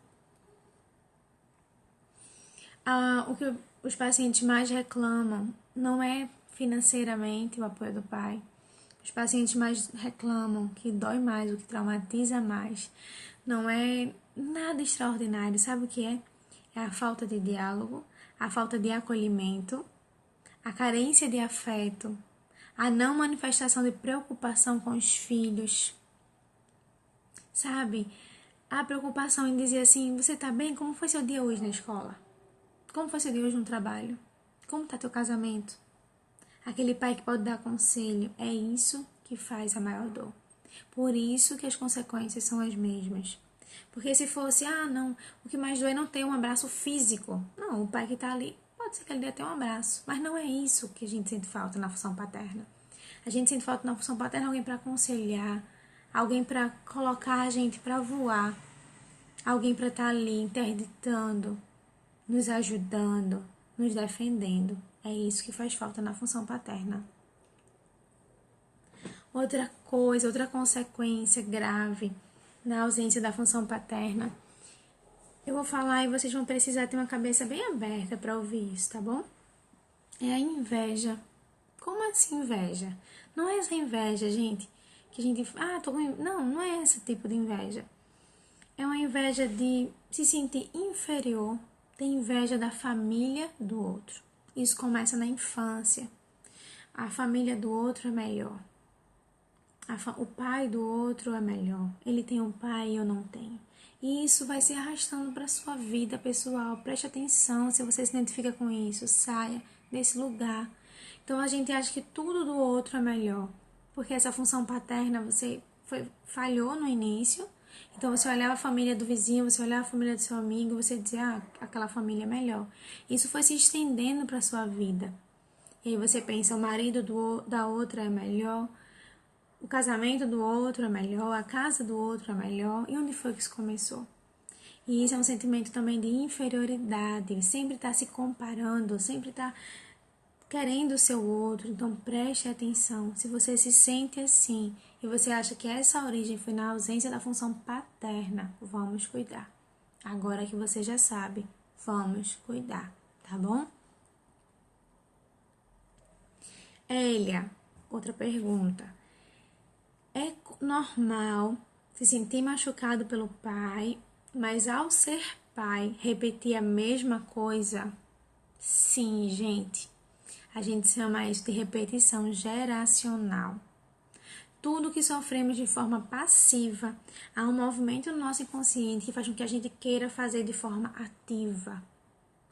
O que os pacientes mais reclamam não é financeiramente o apoio do pai. Os pacientes mais reclamam que dói mais, o que traumatiza mais. Não é nada extraordinário. Sabe o que é? É a falta de diálogo, a falta de acolhimento, a carência de afeto, a não manifestação de preocupação com os filhos. Sabe? A preocupação em dizer assim, você tá bem? Como foi seu dia hoje na escola? Como foi seu dia hoje no trabalho? Como tá teu casamento? Aquele pai que pode dar conselho, é isso que faz a maior dor. Por isso que as consequências são as mesmas. Porque se fosse, não, o que mais dói é não ter um abraço físico. Não, o pai que tá ali, pode ser que ele dê até um abraço. Mas não é isso que a gente sente falta na função paterna. A gente sente falta na função paterna alguém para aconselhar, alguém para colocar a gente para voar, alguém para estar ali interditando, nos ajudando, nos defendendo. É isso que faz falta na função paterna. Outra coisa, outra consequência grave da ausência da função paterna, eu vou falar e vocês vão precisar ter uma cabeça bem aberta para ouvir isso, tá bom? É a inveja. Como assim inveja? Não é essa inveja, gente, que a gente... Não é esse tipo de inveja. É uma inveja de se sentir inferior, ter inveja da família do outro. Isso começa na infância. A família do outro é melhor. O pai do outro é melhor. Ele tem um pai e eu não tenho. E isso vai se arrastando para a sua vida pessoal. Preste atenção se você se identifica com isso. Saia desse lugar. Então a gente acha que tudo do outro é melhor, porque essa função paterna falhou no início. Então você olhava a família do vizinho, você olhava a família do seu amigo, você dizia, aquela família é melhor. Isso foi se estendendo para sua vida. E aí você pensa, o marido da outra é melhor, o casamento do outro é melhor, a casa do outro é melhor. E onde foi que isso começou? E isso é um sentimento também de inferioridade, sempre está se comparando, sempre está querendo o seu outro. Então preste atenção, se você se sente assim e você acha que essa origem foi na ausência da função paterna, vamos cuidar. Agora que você já sabe, vamos cuidar, tá bom? Elia, outra pergunta. É normal se sentir machucado pelo pai, mas ao ser pai, repetir a mesma coisa? Sim, gente. A gente chama isso de repetição geracional. Tudo que sofremos de forma passiva, há um movimento no nosso inconsciente que faz com que a gente queira fazer de forma ativa,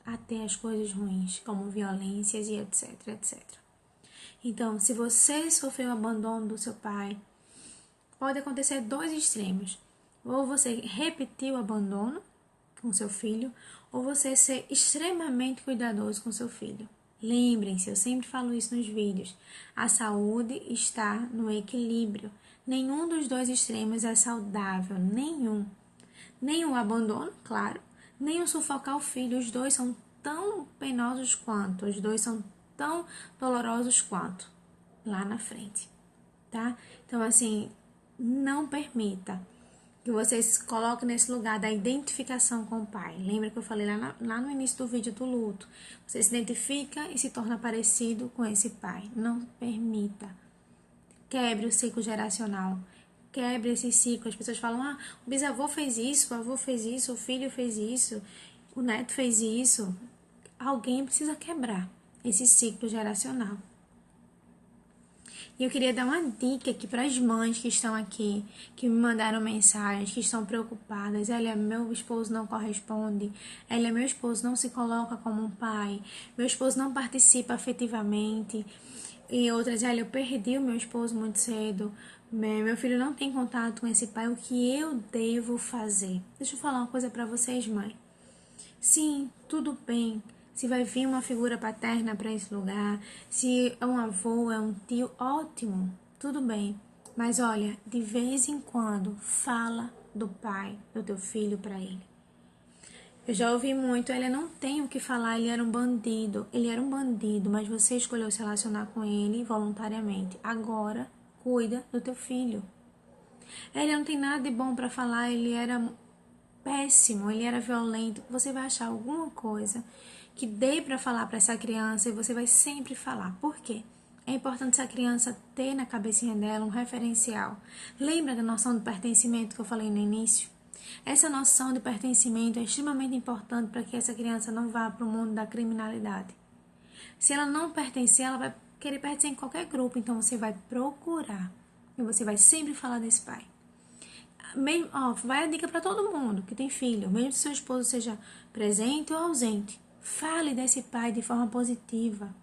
até as coisas ruins, como violências e etc, etc. Então, se você sofreu o abandono do seu pai, pode acontecer dois extremos. Ou você repetir o abandono com seu filho, ou você ser extremamente cuidadoso com seu filho. Lembrem-se, eu sempre falo isso nos vídeos, a saúde está no equilíbrio. Nenhum dos dois extremos é saudável, nenhum. Nem o abandono, claro, nem o sufocar o filho. Os dois são tão penosos quanto, os dois são tão dolorosos quanto lá na frente, tá? Então, assim, não permita que você se coloque nesse lugar da identificação com o pai. Lembra que eu falei lá no início do vídeo do luto? Você se identifica e se torna parecido com esse pai. Não permita. Quebre o ciclo geracional. Quebre esse ciclo. As pessoas falam, o bisavô fez isso, o avô fez isso, o filho fez isso, o neto fez isso. Alguém precisa quebrar esse ciclo geracional. E eu queria dar uma dica aqui para as mães que estão aqui, que me mandaram mensagens, que estão preocupadas. Meu esposo não corresponde. Meu esposo não se coloca como um pai. Meu esposo não participa afetivamente. E outras, eu perdi o meu esposo muito cedo. Meu filho não tem contato com esse pai. O que eu devo fazer? Deixa eu falar uma coisa para vocês, mãe. Sim, tudo bem. Se vai vir uma figura paterna para esse lugar, se é um avô, é um tio, ótimo, tudo bem. Mas olha, de vez em quando, fala do pai, do teu filho para ele. Eu já ouvi muito, ele não tem o que falar, ele era um bandido. Ele era um bandido, mas você escolheu se relacionar com ele voluntariamente. Agora, cuida do teu filho. Ele não tem nada de bom para falar, ele era péssimo, ele era violento. Você vai achar alguma coisa que dê para falar para essa criança e você vai sempre falar. Por quê? É importante essa criança ter na cabecinha dela um referencial. Lembra da noção de pertencimento que eu falei no início? Essa noção de pertencimento é extremamente importante para que essa criança não vá para o mundo da criminalidade. Se ela não pertencer, ela vai querer pertencer em qualquer grupo. Então você vai procurar e você vai sempre falar desse pai. Vai a dica para todo mundo que tem filho, mesmo que seu esposo seja presente ou ausente. Fale desse pai de forma positiva.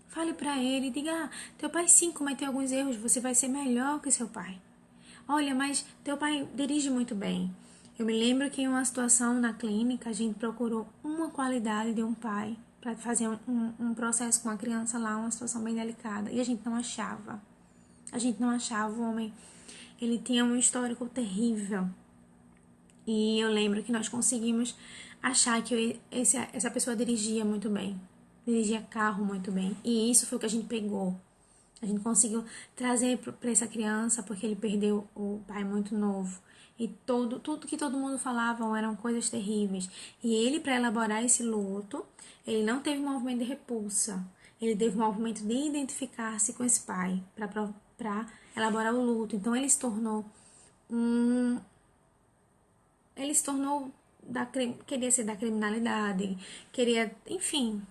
Fale para ele, diga, teu pai sim cometeu alguns erros, você vai ser melhor que seu pai. Olha, mas teu pai dirige muito bem. Eu me lembro que em uma situação na clínica, a gente procurou uma qualidade de um pai para fazer um processo com a criança lá, uma situação bem delicada, e a gente não achava. O homem, ele tinha um histórico terrível. E eu lembro que nós conseguimos achar que essa pessoa dirigia muito bem. Dirigia carro muito bem. E isso foi o que a gente pegou. A gente conseguiu trazer para essa criança, porque ele perdeu o pai muito novo. E tudo que todo mundo falava eram coisas terríveis. E ele, para elaborar esse luto, ele não teve um movimento de repulsa. Ele teve um movimento de identificar-se com esse pai, para elaborar o luto. Então, ele se tornou queria ser da criminalidade, queria, enfim,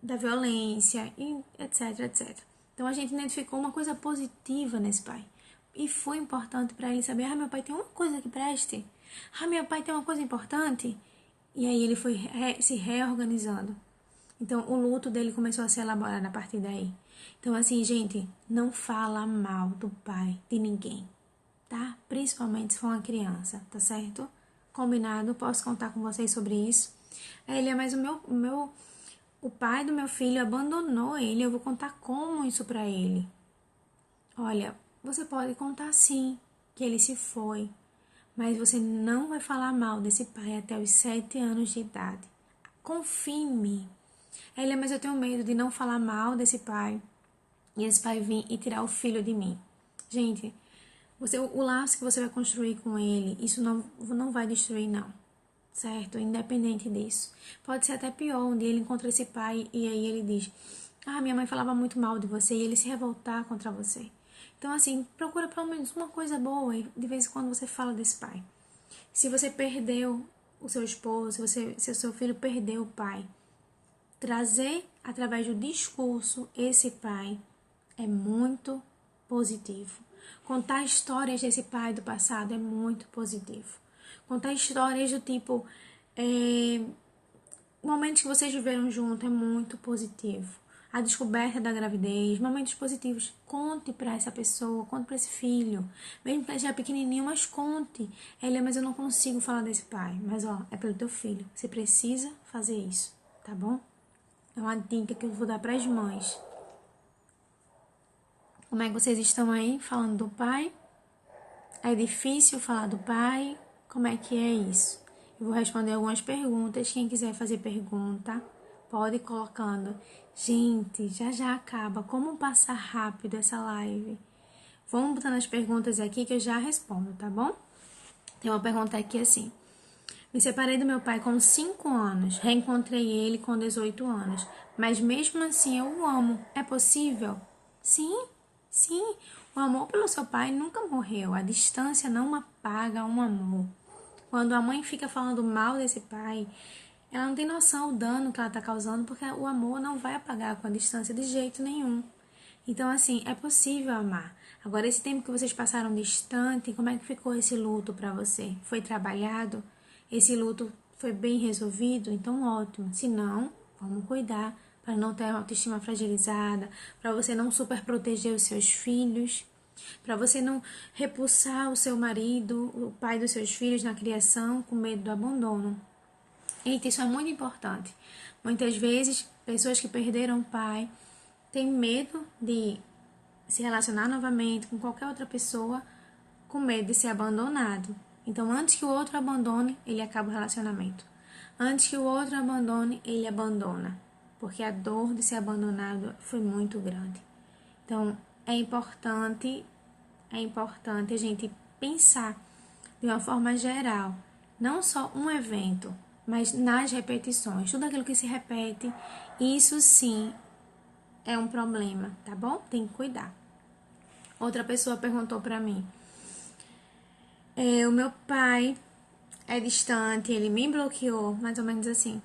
da violência, etc, etc. Então a gente identificou uma coisa positiva nesse pai. E foi importante para ele saber, meu pai tem uma coisa que preste. Meu pai tem uma coisa importante. E aí ele foi se reorganizando. Então, o luto dele começou a ser elaborado a partir daí. Então, assim, gente, não fala mal do pai de ninguém, tá? Principalmente se for uma criança, tá certo? Combinado? Posso contar com vocês sobre isso? Mas o pai do meu filho abandonou ele, eu vou contar como isso pra ele. Olha, você pode contar sim, que ele se foi, mas você não vai falar mal desse pai até os 7 anos de idade. Confie em mim. Mas eu tenho medo de não falar mal desse pai e esse pai vir e tirar o filho de mim. Gente, o laço que você vai construir com ele, isso não vai destruir, não. Certo? Independente disso. Pode ser até pior, um dia ele encontra esse pai e aí ele diz: minha mãe falava muito mal de você, e ele se revoltar contra você. Então, assim, procura pelo menos uma coisa boa e de vez em quando você fala desse pai. Se você perdeu o seu esposo, se o seu filho perdeu o pai, trazer através do discurso esse pai é muito positivo. Contar histórias desse pai do passado é muito positivo. Contar histórias do tipo momentos que vocês viveram junto é muito positivo. A descoberta da gravidez, momentos positivos. Conte para essa pessoa, conte para esse filho. Mesmo que ele seja pequenininho, mas conte. Mas eu não consigo falar desse pai. Mas, é pelo teu filho. Você precisa fazer isso, tá bom? É uma dica que eu vou dar para as mães. Como é que vocês estão aí falando do pai? É difícil falar do pai? Como é que é isso? Eu vou responder algumas perguntas. Quem quiser fazer pergunta, pode ir colocando. Gente, já acaba. Como passar rápido essa live? Vamos botando as perguntas aqui que eu já respondo, tá bom? Tem uma pergunta aqui assim. Me separei do meu pai com 5 anos. Reencontrei ele com 18 anos. Mas mesmo assim eu o amo. É possível? Sim. O amor pelo seu pai nunca morreu. A distância não apaga um amor. Quando a mãe fica falando mal desse pai, ela não tem noção do dano que ela está causando, porque o amor não vai apagar com a distância de jeito nenhum. Então, assim, é possível amar. Agora, esse tempo que vocês passaram distante, como é que ficou esse luto para você? Foi trabalhado? Esse luto foi bem resolvido? Então, ótimo. Se não, vamos cuidar para não ter a autoestima fragilizada, para você não super proteger os seus filhos, para você não repulsar o seu marido, o pai dos seus filhos na criação com medo do abandono. Eita, isso é muito importante. Muitas vezes, pessoas que perderam o pai têm medo de se relacionar novamente com qualquer outra pessoa, com medo de ser abandonado. Então, antes que o outro abandone, ele acaba o relacionamento. Antes que o outro abandone, ele abandona. Porque a dor de ser abandonado foi muito grande. Então, é importante a gente pensar de uma forma geral, não só um evento, mas nas repetições. Tudo aquilo que se repete, isso sim é um problema, tá bom? Tem que cuidar. Outra pessoa perguntou pra mim: o meu pai é distante, ele me bloqueou, mais ou menos assim.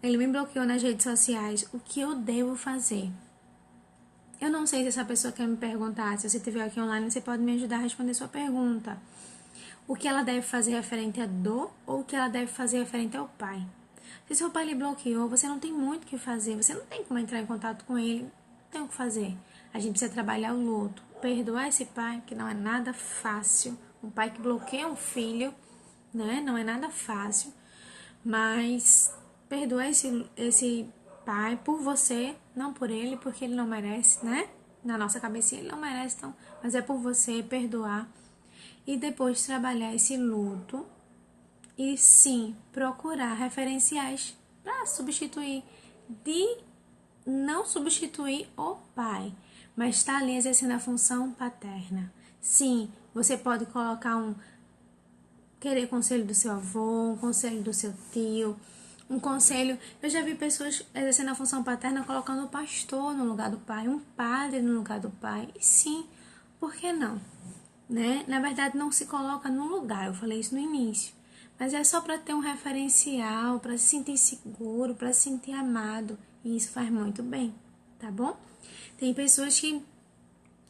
Ele me bloqueou nas redes sociais. O que eu devo fazer? Eu não sei se essa pessoa quer me perguntar. Se você estiver aqui online, você pode me ajudar a responder sua pergunta. O que ela deve fazer referente à dor ou o que ela deve fazer referente ao pai? Se seu pai lhe bloqueou, você não tem muito o que fazer. Você não tem como entrar em contato com ele. Não tem o que fazer. A gente precisa trabalhar o luto. Perdoar esse pai, que não é nada fácil. Um pai que bloqueia um filho, né? Não é nada fácil. Mas perdoar esse pai por você, não por ele, porque ele não merece, né? Na nossa cabecinha ele não merece, então, mas é por você perdoar e depois trabalhar esse luto e sim procurar referenciais para substituir, de não substituir o pai, mas estar ali exercendo a função paterna. Sim, você pode colocar querer conselho do seu avô, um conselho do seu tio, um conselho. Eu já vi pessoas exercendo a função paterna colocando o pastor no lugar do pai, um padre no lugar do pai. E sim, por que não? Né? Na verdade, não se coloca no lugar, eu falei isso no início. Mas é só para ter um referencial, para se sentir seguro, para se sentir amado. E isso faz muito bem, tá bom? Tem pessoas que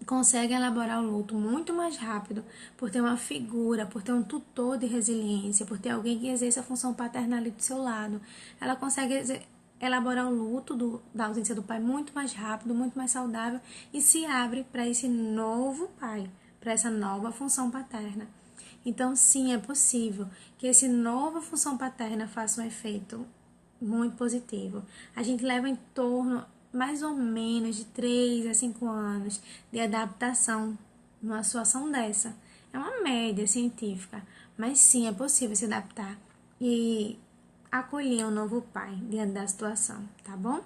conseguem elaborar o luto muito mais rápido por ter uma figura, por ter um tutor de resiliência, por ter alguém que exerça a função paterna ali do seu lado. Ela consegue elaborar o luto da ausência do pai muito mais rápido, muito mais saudável e se abre para esse novo pai, para essa nova função paterna. Então, sim, é possível que essa nova função paterna faça um efeito muito positivo. A gente leva em torno, mais ou menos, de 3 a 5 anos de adaptação numa situação dessa. É uma média científica, mas sim, é possível se adaptar e acolher um novo pai diante da situação, tá bom?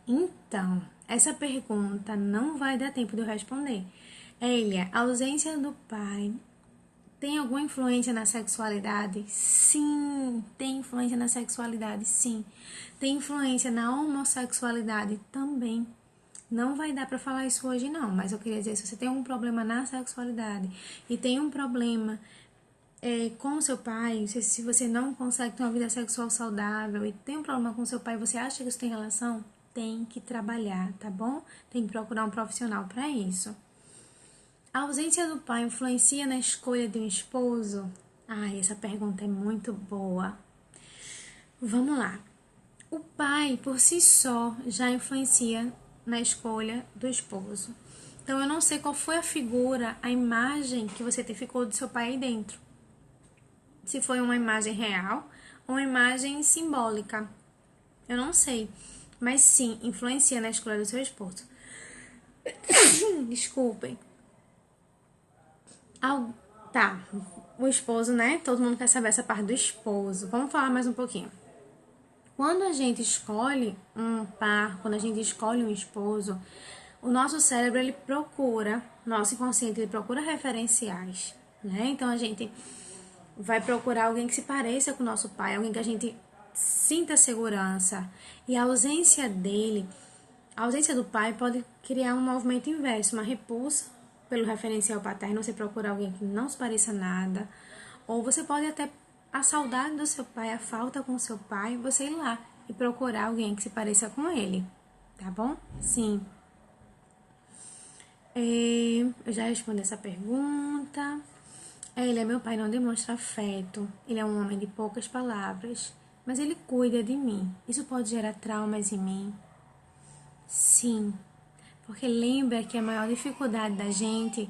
Então, essa pergunta não vai dar tempo de eu responder. Elia, a ausência do pai tem alguma influência na sexualidade? Sim, tem influência na sexualidade, sim. Tem influência na homossexualidade também. Não vai dar para falar isso hoje não, mas eu queria dizer, se você tem um problema na sexualidade e tem um problema com o seu pai, se você não consegue ter uma vida sexual saudável e tem um problema com o seu pai, você acha que isso tem relação? Tem que trabalhar, tá bom? Tem que procurar um profissional para isso. A ausência do pai influencia na escolha de um esposo? Essa pergunta é muito boa. Vamos lá. O pai, por si só, já influencia na escolha do esposo. Então, eu não sei qual foi a figura, a imagem que você ficou do seu pai aí dentro. Se foi uma imagem real ou uma imagem simbólica. Eu não sei. Mas sim, influencia na escolha do seu esposo. Desculpem. Tá, o esposo, né? Todo mundo quer saber essa parte do esposo. Vamos falar mais um pouquinho. Quando a gente escolhe um par, quando a gente escolhe um esposo, o nosso cérebro, ele procura, nosso inconsciente, ele procura referenciais, né? Então, a gente vai procurar alguém que se pareça com o nosso pai, alguém que a gente sinta segurança. E a ausência dele, a ausência do pai pode criar um movimento inverso, uma repulsa pelo referencial paterno, você procura alguém que não se pareça nada, ou você pode até, a saudade do seu pai, a falta com o seu pai, você ir lá e procurar alguém que se pareça com ele, tá bom? Sim. Eu já respondi essa pergunta. Meu pai não demonstra afeto, ele é um homem de poucas palavras, mas ele cuida de mim. Isso pode gerar traumas em mim? Sim. Porque lembra que a maior dificuldade da gente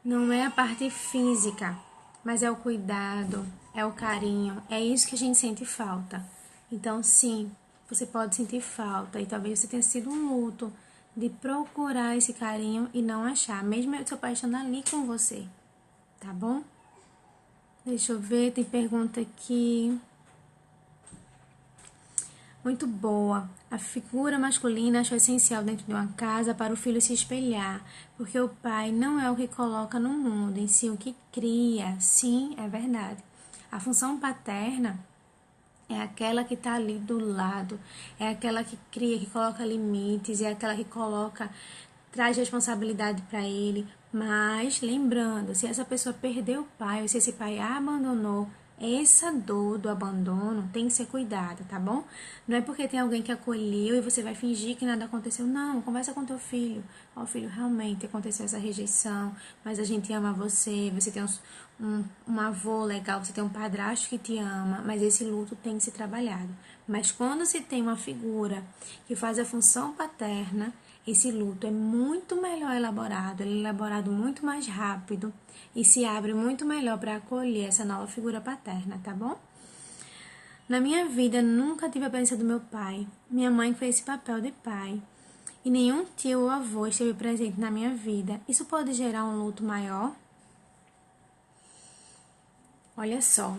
não é a parte física, mas é o cuidado, é o carinho, é isso que a gente sente falta. Então, sim, você pode sentir falta e talvez você tenha sido um luto de procurar esse carinho e não achar, mesmo seu pai estando ali com você, tá bom? Deixa eu ver, tem pergunta aqui. Muito boa. A figura masculina achou essencial dentro de uma casa para o filho se espelhar, porque o pai não é o que coloca no mundo, em si o que cria. Sim, é verdade. A função paterna é aquela que está ali do lado, é aquela que cria, que coloca limites, é aquela que traz responsabilidade para ele. Mas, lembrando, se essa pessoa perdeu o pai, ou se esse pai a abandonou, essa dor do abandono tem que ser cuidada, tá bom? Não é porque tem alguém que acolheu e você vai fingir que nada aconteceu. Não, conversa com teu filho. Filho, realmente aconteceu essa rejeição, mas a gente ama você, você tem um avô legal, você tem um padrasto que te ama, mas esse luto tem que ser trabalhado. Mas quando se tem uma figura que faz a função paterna, esse luto é muito melhor elaborado, ele é elaborado muito mais rápido e se abre muito melhor para acolher essa nova figura paterna, tá bom? Na minha vida, nunca tive a presença do meu pai. Minha mãe fez esse papel de pai. E nenhum tio ou avô esteve presente na minha vida. Isso pode gerar um luto maior? Olha só.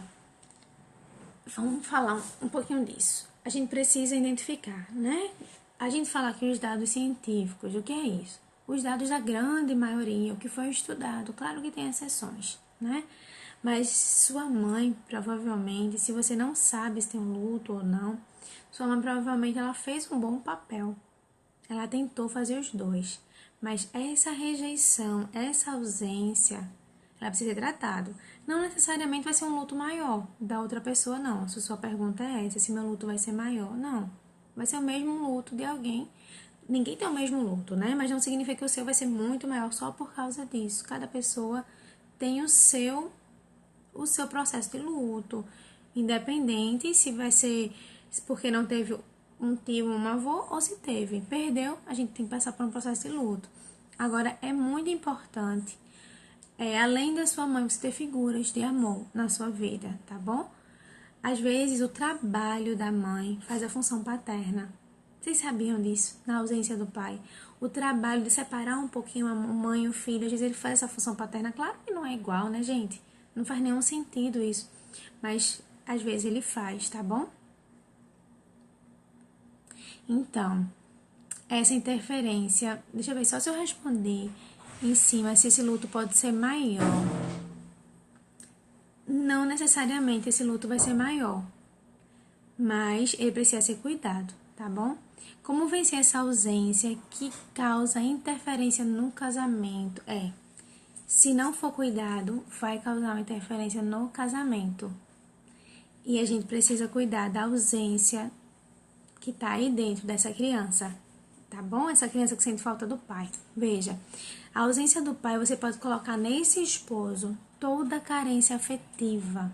Vamos falar um pouquinho disso. A gente precisa identificar, né? A gente fala aqui os dados científicos. O que é isso? Os dados da grande maioria, o que foi estudado. Claro que tem exceções, né? Mas sua mãe, provavelmente, se você não sabe se tem um luto ou não, sua mãe provavelmente ela fez um bom papel. Ela tentou fazer os dois. Mas essa rejeição, essa ausência, ela precisa ser tratada. Não necessariamente vai ser um luto maior da outra pessoa, não. Se sua pergunta é essa, se meu luto vai ser maior, não. Vai ser o mesmo luto de alguém. Ninguém tem o mesmo luto, né? Mas não significa que o seu vai ser muito maior só por causa disso. Cada pessoa tem o seu processo de luto. Independente se vai ser porque não teve um tio ou um avô, ou se teve. Perdeu, a gente tem que passar por um processo de luto. Agora, é muito importante, além da sua mãe, você ter figuras de amor na sua vida, tá bom? Às vezes, o trabalho da mãe faz a função paterna. Vocês sabiam disso? Na ausência do pai. O trabalho de separar um pouquinho a mãe e o filho, às vezes ele faz essa função paterna. Claro que não é igual, né, gente? Não faz nenhum sentido isso. Mas, às vezes, ele faz, tá bom? Então, essa interferência... Deixa eu ver só se eu responder em cima se esse luto pode ser maior. Não necessariamente esse luto vai ser maior, mas ele precisa ser cuidado, tá bom? Como vencer essa ausência que causa interferência no casamento? Se não for cuidado, vai causar uma interferência no casamento. E a gente precisa cuidar da ausência que tá aí dentro dessa criança, tá bom? Essa criança que sente falta do pai. Veja, a ausência do pai você pode colocar nesse esposo toda a carência afetiva.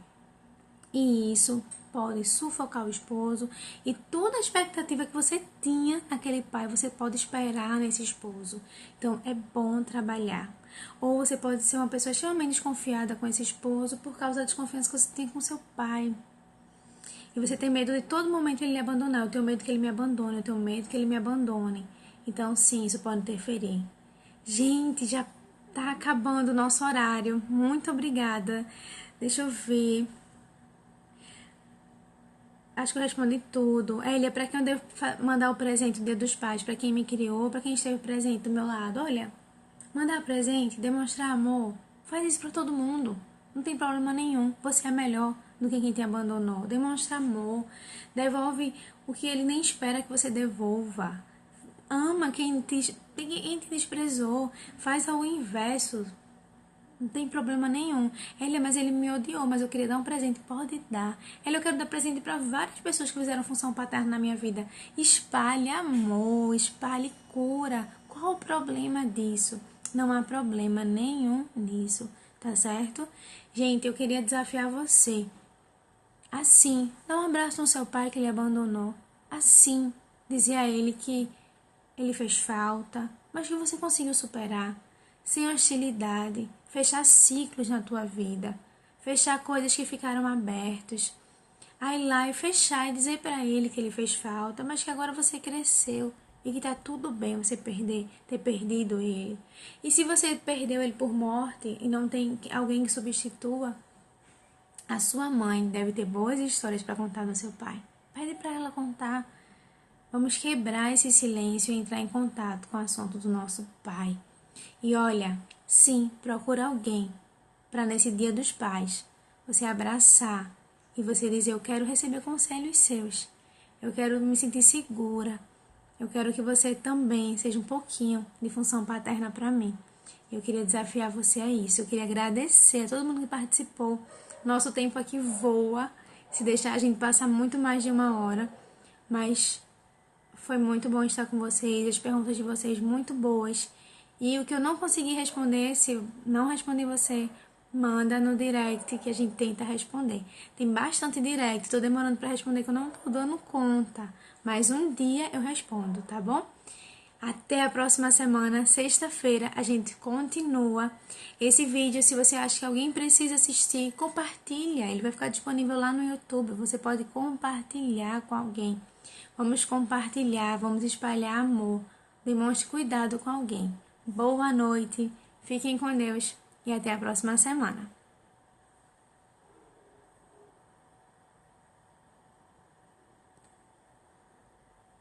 E isso pode sufocar o esposo e toda a expectativa que você tinha naquele pai, você pode esperar nesse esposo. Então, é bom trabalhar. Ou você pode ser uma pessoa extremamente desconfiada com esse esposo por causa da desconfiança que você tem com seu pai. E você tem medo de todo momento ele lhe abandonar. Eu tenho medo que ele me abandone, eu tenho medo que ele me abandone. Então, sim, isso pode interferir. Gente, já tá acabando o nosso horário. Muito obrigada. Deixa eu ver. Acho que eu respondi tudo. Elia, pra quem eu devo mandar o presente do Dia dos Pais? Pra quem me criou, pra quem esteve presente do meu lado? Olha, mandar presente, demonstrar amor, faz isso pra todo mundo. Não tem problema nenhum. Você é melhor do que quem te abandonou. Demonstra amor. Devolve o que ele nem espera que você devolva. Ama quem te desprezou. Faz ao inverso. Não tem problema nenhum. Mas ele me odiou, mas eu queria dar um presente. Pode dar. Eu quero dar presente para várias pessoas que fizeram função paterna na minha vida. Espalhe amor, espalhe cura. Qual o problema disso? Não há problema nenhum nisso, tá certo? Gente, eu queria desafiar você. Assim, dá um abraço no seu pai que ele abandonou. Assim, dizer a ele que ele fez falta, mas que você conseguiu superar. Sem hostilidade, fechar ciclos na tua vida, fechar coisas que ficaram abertas. Aí lá e fechar e dizer para ele que ele fez falta, mas que agora você cresceu e que tá tudo bem você ter perdido ele. E se você perdeu ele por morte e não tem alguém que substitua, a sua mãe deve ter boas histórias para contar do seu pai. Pede para ela contar. Vamos quebrar esse silêncio e entrar em contato com o assunto do nosso pai. E olha, sim, procura alguém para nesse Dia dos Pais você abraçar e você dizer: eu quero receber conselhos seus, eu quero me sentir segura, eu quero que você também seja um pouquinho de função paterna para mim. Eu queria desafiar você a isso, eu queria agradecer a todo mundo que participou. Nosso tempo aqui voa, se deixar a gente passa muito mais de 1 hora, mas foi muito bom estar com vocês, as perguntas de vocês muito boas. E o que eu não consegui responder, se eu não respondi você, manda no direct que a gente tenta responder. Tem bastante direct, tô demorando para responder que eu não tô dando conta. Mas um dia eu respondo, tá bom? Até a próxima semana, sexta-feira, a gente continua esse vídeo. Se você acha que alguém precisa assistir, compartilha. Ele vai ficar disponível lá no YouTube. Você pode compartilhar com alguém. Vamos compartilhar, vamos espalhar amor. Demonstre cuidado com alguém. Boa noite, fiquem com Deus e até a próxima semana.